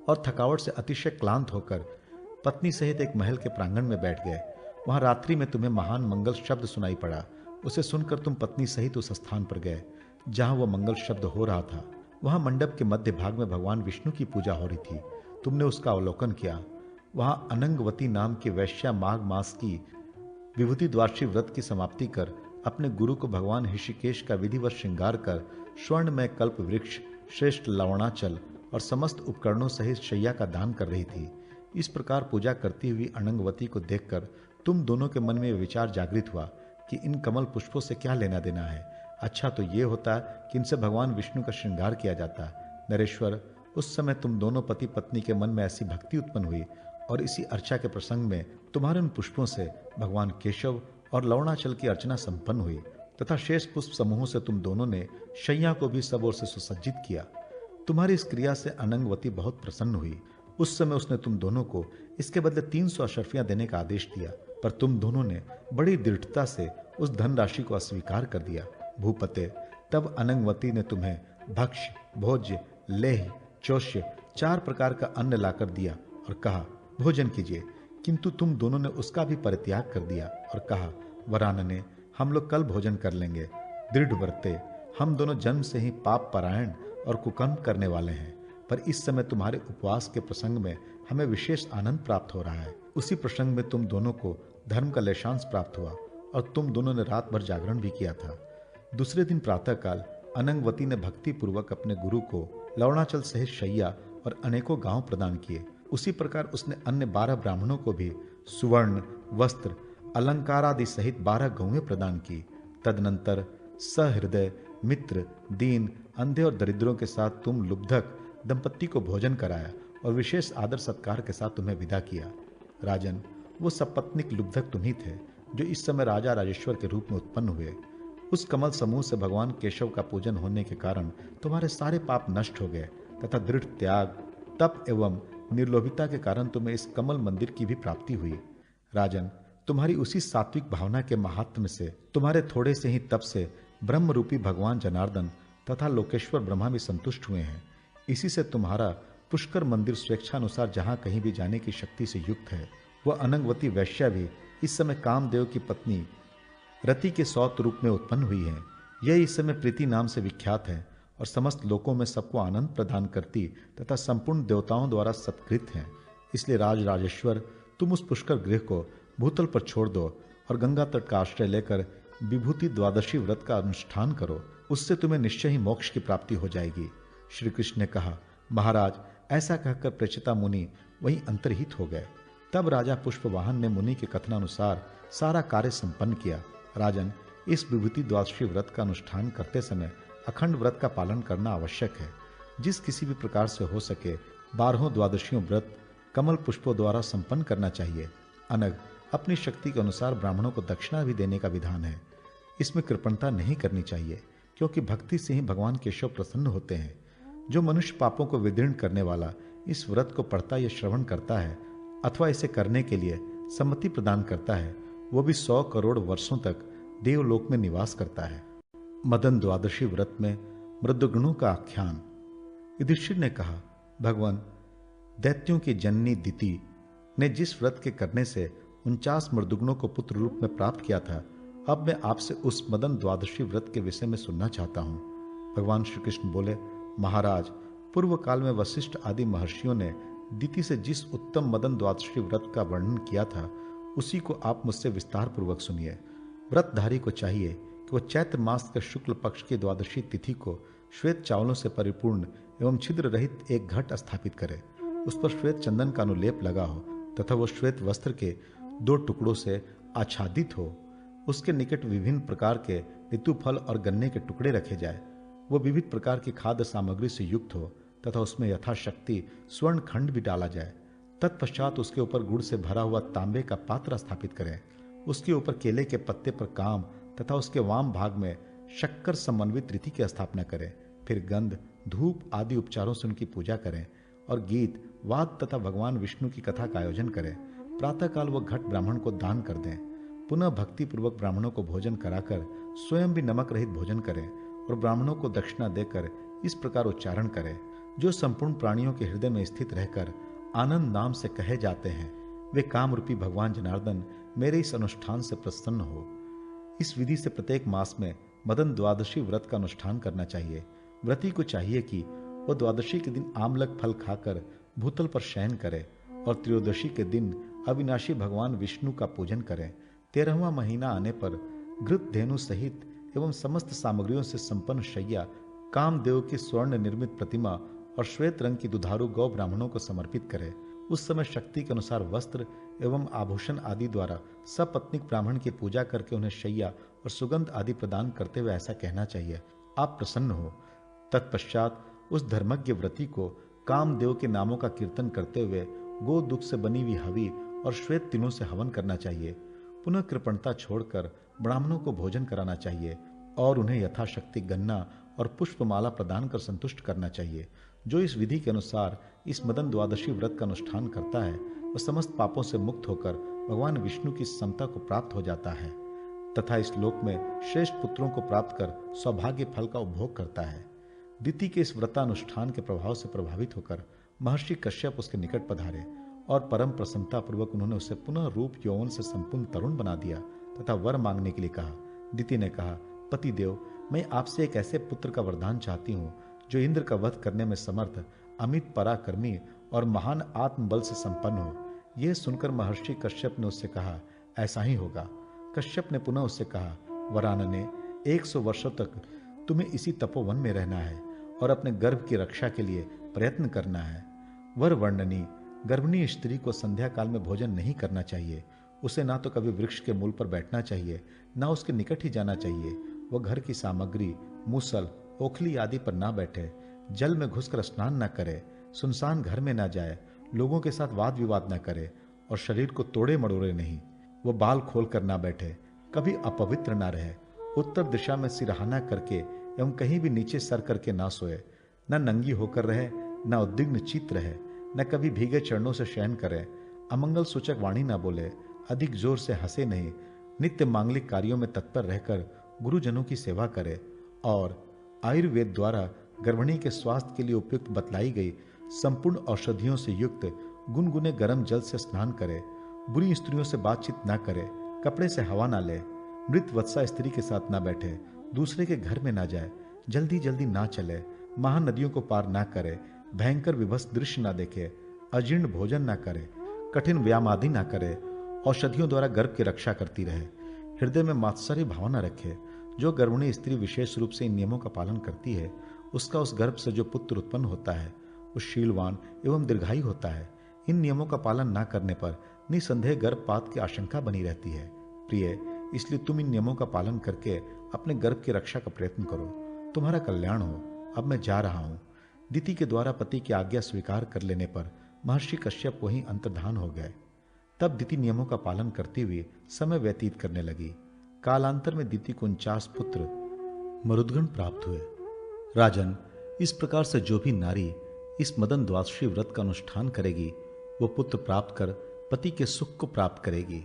और थकावट से अतिशय क्लांत होकर पत्नी सहित एक महल के प्रांगण में बैठ गए। वहां रात्रि में तुम्हें महान मंगल शब्द सुनाई पड़ा। उसे सुनकर तुम पत्नी सहित उस स्थान पर गए जहां वह मंगल शब्द हो रहा था। वहां मंडप के मध्य भाग में भगवान विष्णु की पूजा हो रही थी। तुमने उसका अवलोकन किया। वहां अनंगवती नाम की वैश्या माघ मास की विभूति द्वादशी व्रत की समाप्ति कर अपने गुरु को भगवान ऋषिकेश का विधिवत श्रृंगार कर स्वर्णमय कल्प वृक्ष, श्रेष्ठ लवणाचल और समस्त उपकरणों सहित शैया का दान कर रही थी। इस प्रकार पूजा करती हुई अनंगवती को देखकर तुम दोनों के मन में विचार जागृत हुआ कि इन कमल पुष्पों से क्या लेना देना है। अच्छा तो ये होता कि इनसे भगवान विष्णु का श्रृंगार किया जाता। नरेश्वर, उस समय तुम दोनों पति पत्नी के मन में ऐसी भक्ति उत्पन्न हुई और इसी अर्चा के प्रसंग में तुम्हारे उन पुष्पों से भगवान केशव और लवणाचल की अर्चना संपन्न हुई तथा शेष पुष्प समूहों से तुम दोनों ने शैया को भी सब ओर से सुसज्जित किया। तुम्हारी इस क्रिया से अनंगवती बहुत प्रसन्न हुई। उस समय उसने तुम दोनों को इसके बदले 300 अशर्फियां देने का आदेश दिया, पर तुम दोनों ने बड़ी दृढ़ता से उस धनराशि को अस्वीकार कर दिया। भूपते, तब अनंगवती ने तुम्हें भक्ष्य, भोज्य, लेह, चौष्य 4 प्रकार का अन्न लाकर दिया और कहा भोजन कीजिए, किंतु तुम दोनों ने उसका भी परित्याग कर दिया और कहा वरानने, हम लोग कल भोजन कर लेंगे। दृढ़ व्रते, हम दोनों जन्म से ही पाप परायण और कुकर्म करने वाले हैं, पर इस समय तुम्हारे उपवास के प्रसंग में हमें विशेष आनंद प्राप्त हो रहा है। उसी प्रसंग में तुम दोनों को धर्म का लेशांश प्राप्त हुआ और तुम दोनों ने रात भर जागरण भी किया था। दूसरे दिन प्रातःकाल अनंगवती ने भक्ति पूर्वक अपने गुरु को लवणाचल सहित शैया और अनेकों गांव प्रदान किए। उसी प्रकार उसने अन्य 12 ब्राह्मणों को भी सुवर्ण, वस्त्र, अलंकार आदि सहित 12 गौएं प्रदान की। तदनंतर सहृदय, मित्र, दीन, अंधे और दरिद्रों के साथ तुम लुब्धक दंपत्ति को भोजन कराया और विशेष आदर सत्कार के साथ तुम्हें विदा किया। राजन, वो सपत्निक लुब्धक तुम ही थे जो इस समय राजा राजेश्वर के रूप में उत्पन्न हुए। उस कमल समूह से भगवान केशव का पूजन होने के कारण तुम्हारे सारे पाप नष्ट हो गए तथा दृढ़ त्याग, तप एवं निर्लोभिता के कारण तुम्हें इस कमल मंदिर की भी प्राप्ति हुई। राजन, तुम्हारी उसी सात्विक भावना के महात्म्य से, तुम्हारे थोड़े से ही तप से ब्रह्म रूपी भगवान जनार्दन तथा लोकेश्वर ब्रह्मा भी संतुष्ट हुए हैं। इसी से तुम्हारा पुष्कर मंदिर स्वेच्छानुसार जहां कहीं भी जाने की शक्ति से युक्त है। वह अनंगवती वैश्या भी इस समय कामदेव की पत्नी रति के सौत रूप में उत्पन्न हुई है। यह इस समय प्रीति नाम से विख्यात है और समस्त लोकों में सबको आनंद प्रदान करती तथा संपूर्ण देवताओं द्वारा सत्कृत है। इसलिए राज राजेश्वर, तुम उस पुष्कर गृह को भूतल पर छोड़ दो और गंगा तट का आश्रय लेकर विभूति द्वादशी व्रत का अनुष्ठान करो, उससे तुम्हें निश्चय ही मोक्ष की प्राप्ति हो जाएगी। श्री कृष्ण ने कहा, महाराज, ऐसा कहकर प्रचिता मुनि वहीं अंतर्हित हो गए। तब राजा पुष्पवाहन ने मुनि के कथनानुसार सारा कार्य संपन्न किया। राजन, इस विभूति द्वादशी व्रत का अनुष्ठान करते समय अखंड व्रत का पालन करना आवश्यक है। जिस किसी भी प्रकार से हो सके 12 द्वादशियों व्रत कमल पुष्पों द्वारा संपन्न करना चाहिए। अनग, अपनी शक्ति के अनुसार ब्राह्मणों को दक्षिणा भी देने का विधान है। इसमें कृपणता नहीं करनी चाहिए, क्योंकि भक्ति से ही भगवान केशव प्रसन्न होते हैं। जो मनुष्य पापों को विदीर्ण करने वाला इस व्रत को पढ़ता या श्रवण करता है अथवा इसे करने के लिए सम्मति प्रदान करता है, वो भी 100 करोड़ वर्षों तक देवलोक में निवास करता है। मदन द्वादशी व्रत में मृदुगुणों का आख्यान। युधिष्ठिर ने कहा, भगवान, दैत्यों की जननी दिति ने जिस व्रत के करने से 49 मृदुगुणों को पुत्र रूप में प्राप्त किया था, अब मैं आपसे उस मदन द्वादशी व्रत के विषय में सुनना चाहता हूं। भगवान श्री कृष्ण बोले, महाराज, पूर्व काल में वशिष्ठ आदि महर्षियों ने दिति से जिस उत्तम मदन द्वादशी व्रत का वर्णन किया था, उसी को आप मुझसे विस्तार पूर्वक सुनिए। व्रतधारी को चाहिए कि वह चैत्र मास के शुक्ल पक्ष की द्वादशी तिथि को श्वेत चावलों से परिपूर्ण एवं छिद्र रहित एक घट स्थापित करे। उस पर श्वेत चंदन का अनुलेप लगा हो तथा वह श्वेत वस्त्र के 2 टुकड़ों से आच्छादित हो। उसके निकट विभिन्न प्रकार के ऋतु फल और गन्ने के टुकड़े रखे जाए। वह विविध प्रकार की खाद्य सामग्री से युक्त हो तथा उसमें यथाशक्ति स्वर्ण खंड भी डाला जाए। तत्पश्चात उसके ऊपर गुड़ से भरा हुआ तांबे का पात्र स्थापित करें। उसके ऊपर केले के पत्ते पर काम तथा उसके वाम भाग में शक्कर समन्वित रीति की स्थापना करें। फिर गंध, धूप आदि उपचारों से उनकी पूजा करें और गीत, वाद तथा भगवान विष्णु की कथा का आयोजन करें। प्रातःकाल वह घट ब्राह्मण को दान कर दें। पुनः भक्ति पूर्वक ब्राह्मणों को भोजन कराकर स्वयं भी नमक रहित भोजन करें और ब्राह्मणों को दक्षिणा देकर इस प्रकार उच्चारण करें, जो संपूर्ण प्राणियों के हृदय में स्थित रहकर आनंद नाम से कहे जाते हैं, वे काम रूपी भगवान जनार्दन मेरे इस अनुष्ठान से प्रसन्न हो। इस विधि से प्रत्येक मास में मदन द्वादशी व्रत का अनुष्ठान करना चाहिए। व्रती को चाहिए कि वह द्वादशी के दिन आमलक फल खाकर भूतल पर शयन करे और त्रयोदशी के दिन अविनाशी भगवान विष्णु का पूजन करें। 13वां महीना आने पर घृत धेनु सहित एवं समस्त सामग्रियों से संपन्न शैया कामदेव की स्वर्ण निर्मित प्रतिमा और श्वेत रंग की दुधारू गौ ब्राह्मणों को समर्पित करे। उस समय शक्ति के अनुसार वस्त्र एवं आभूषण आदि द्वारा सपत्नीक ब्राह्मण की पूजा करके उन्हें शैया और सुगंध आदि प्रदान करते हुए ऐसा कहना चाहिए, आप प्रसन्न हो। तत्पश्चात उस धर्मज्ञ व्रती को कामदेव के नामों का कीर्तन करते हुए गो दुख से बनी हुई हवि और श्वेत तिलों से हवन करना चाहिए। पुनः कृपणता छोड़कर ब्राह्मणों को भोजन कराना चाहिए और उन्हें यथाशक्ति गन्ना और पुष्पमाला प्रदान कर संतुष्ट करना चाहिए। जो इस विधि के अनुसार इस मदन द्वादशी व्रत का अनुष्ठान करता है, वह समस्त पापों से मुक्त होकर भगवान विष्णु की समता को प्राप्त हो जाता है तथा इस लोक में श्रेष्ठ पुत्रों को प्राप्त कर सौभाग्य फल का उपभोग करता है। दिति के इस व्रतानुष्ठान के प्रभाव से प्रभावित होकर महर्षि कश्यप उसके निकट पधारे और परम प्रसन्नता पूर्वक उन्होंने उसे पुनः रूप यौवन से संपूर्ण तरुण बना दिया तथा वर मांगने के लिए कहा। दिति ने कहा, पति देव, मैं आपसे एक ऐसे पुत्र का वरदान चाहती हूँ जो इंद्र का वध करने में समर्थ, अमित पराक्रमी और महान आत्मबल से संपन्न हो। यह सुनकर महर्षि कश्यप ने उससे कहा, ऐसा ही होगा। कश्यप ने पुनः उससे कहा, वरानने, 100 वर्षों तक तुम्हें इसी तपोवन में रहना है और अपने गर्भ की रक्षा के लिए प्रयत्न करना है। वर वर्णनी, गर्भिणी स्त्री को संध्या काल में भोजन नहीं करना चाहिए। उसे ना तो कभी वृक्ष के मूल पर बैठना चाहिए, ना उसके निकट ही जाना चाहिए। वह घर की सामग्री, मूसल, ओखली आदि पर ना बैठे, जल में घुसकर स्नान ना करे, सुनसान घर में ना जाए, लोगों के साथ वाद विवाद ना करे और शरीर को तोड़े मड़ोड़े नहीं। वह बाल खोल कर ना बैठे, कभी अपवित्र ना रहे, उत्तर दिशा में सिरहाना करके एवं कहीं भी नीचे सर करके ना सोए, न नंगी होकर रहे, न उद्विग्न चित्त रहे, न कभी भीगे चरणों से शयन करे, अमंगल सूचक वाणी ना बोले, अधिक जोर से हंसे नहीं, नित्य मांगलिक कार्यों में तत्पर रहकर गुरुजनों की सेवा करे और आयुर्वेद द्वारा गर्भिणी के स्वास्थ्य के लिए उपयुक्त बतलाई गई संपूर्ण औषधियों से युक्त गुनगुने गर्म जल से स्नान करे, बुरी स्त्रियों से बातचीत ना करे, कपड़े से हवा ना ले, मृत वत्सा स्त्री के साथ ना बैठे, दूसरे के घर में ना जाए, जल्दी जल्दी ना चले, महानदियों को पार ना करे, भयंकर विभत्स दृश्य ना देखे, अजीर्ण भोजन ना करे, कठिन व्यायाम आदि ना करे, औषधियों द्वारा गर्भ की रक्षा करती रहे, हृदय में मात्सर्य भावना रखे। जो गर्भिणी स्त्री विशेष रूप से इन नियमों का पालन करती है, उसका उस गर्भ से जो पुत्र उत्पन्न होता है वो शीलवान एवं दीर्घायु होता है। इन नियमों का पालन ना करने पर निसंदेह गर्भपात की आशंका बनी रहती है। प्रिय, इसलिए तुम इन नियमों का पालन करके अपने गर्भ की रक्षा का प्रयत्न करो, तुम्हारा कल्याण हो। अब मैं जा रहा हूं। दिति के द्वारा पति की आज्ञा स्वीकार कर लेने पर महर्षि कश्यप वहीं अंतर्धान हो गए। तब दिति नियमों का पालन करते हुए समय व्यतीत करने लगी। कालांतर में दिति को 49 पुत्र मरुदगण प्राप्त हुए। राजन, इस प्रकार से जो भी नारी इस मदन द्वादशी व्रत का अनुष्ठान करेगी, वो पुत्र प्राप्त कर पति के सुख को प्राप्त करेगी।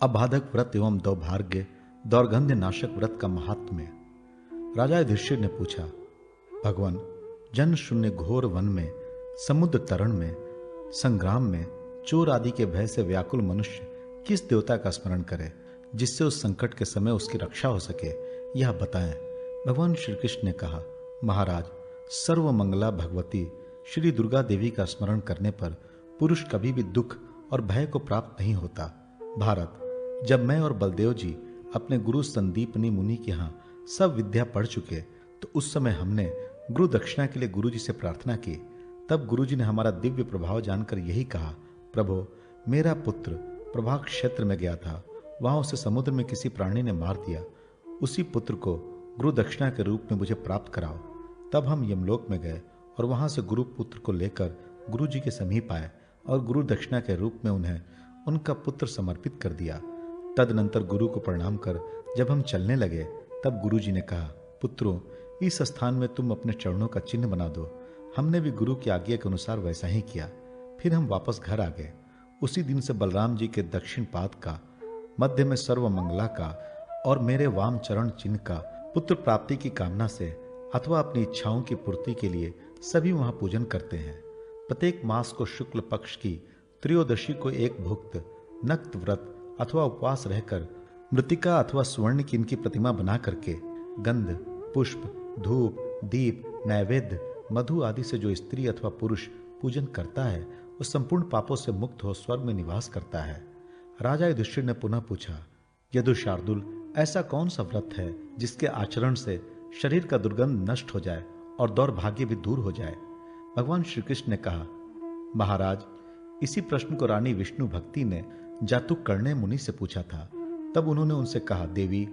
अबाधक व्रत एवं दौर्भाग्य दौर्गंध्य नाशक व्रत का महात्म्य। राजा युधिष्ठिर ने पूछा, भगवान, जन शून्य घोर वन में, समुद्र तरण में, संग्राम में, चोर आदि के भय से व्याकुल मनुष्य किस देवता का स्मरण करे जिससे उस संकट के समय उसकी रक्षा हो सके, यह बताएं। भगवान श्री कृष्ण ने कहा, महाराज, सर्वमंगला भगवती श्री दुर्गा देवी का स्मरण करने पर पुरुष कभी भी दुख और भय को प्राप्त नहीं होता। भारत, जब मैं और बलदेव जी अपने गुरु संदीपनी मुनि के यहाँ सब विद्या पढ़ चुके तो उस समय हमने गुरु दक्षिणा के लिए गुरु जी से प्रार्थना की। तब गुरु जी ने हमारा दिव्य प्रभाव जानकर यही कहा, प्रभु, मेरा पुत्र प्रभाग क्षेत्र में गया था, वहां उसे समुद्र में किसी प्राणी ने मार दिया। उसी पुत्र को गुरु दक्षिणा के रूप में मुझे प्राप्त कराओ। तब हम यमलोक में गए और वहां से गुरु पुत्र को लेकर गुरु जी के समीप आए और गुरु दक्षिणा के रूप में उन्हें उनका पुत्र समर्पित कर दिया। तदनंतर गुरु को प्रणाम कर जब हम चलने लगे तब गुरु जी ने कहा, पुत्रों, इस स्थान में तुम अपने चरणों का चिन्ह बना दो। हमने भी गुरु की आज्ञा के अनुसार वैसा ही किया। फिर हम वापस घर आ गए। उसी दिन से बलराम जी के दक्षिण पाद का, मध्य में सर्वमंगला का और मेरे वाम चरण चिन्ह का पुत्र प्राप्ति की कामना से अथवा अपनी इच्छाओं की पूर्ति के लिए सभी वहां पूजन करते हैं। प्रत्येक मास को शुक्ल पक्ष की त्रयोदशी को एक भुक्त नक्त व्रत अथवा उपवास रहकर मृतिका अथवा स्वर्ण की इनकी प्रतिमा बना करके गंध, पुष्प, धूप, दीप, नैवेद्य, मधु आदि से जो स्त्री अथवा पुरुष पूजन करता है वो संपूर्ण पापों से मुक्त हो स्वर्ग में निवास करता है। राजा युधिष्ठिर ने पुनः पूछा, यदु शार्दुल, ऐसा कौन सा व्रत है जिसके आचरण से शरीर का दुर्गंध नष्ट हो जाए और दौर्भाग्य भी दूर हो जाए? भगवान श्री कृष्ण ने कहा, महाराज, इसी प्रश्न को रानी विष्णु भक्ति ने जातुकर्ण्य मुनि से पूछा था। तब उन्होंने उनसे कहा, देवी,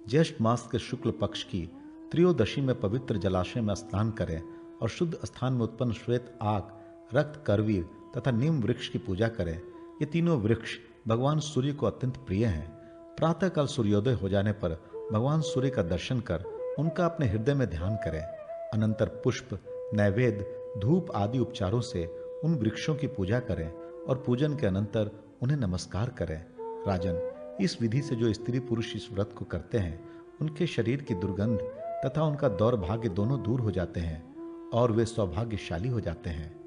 ज्येष्ठ मास के शुक्ल पक्ष की त्रयोदशी में पवित्र जलाशय में स्नान करें और शुद्ध स्थान में उत्पन्न श्वेत आग, रक्त करवीर तथा नीम वृक्ष की पूजा करें। ये तीनों वृक्ष भगवान सूर्य को अत्यंत प्रिय हैं। प्रातःकाल सूर्योदय हो जाने पर भगवान सूर्य का दर्शन कर उनका अपने हृदय में ध्यान करें। अनंतर पुष्प, नैवेद्य, धूप आदि उपचारों से उन वृक्षों की पूजा करें और पूजन के अनंतर उन्हें नमस्कार करें। राजन, इस विधि से जो स्त्री पुरुष इस व्रत को करते हैं उनके शरीर की दुर्गंध तथा उनका दौर्भाग्य दोनों दूर हो जाते हैं और वे सौभाग्यशाली हो जाते हैं।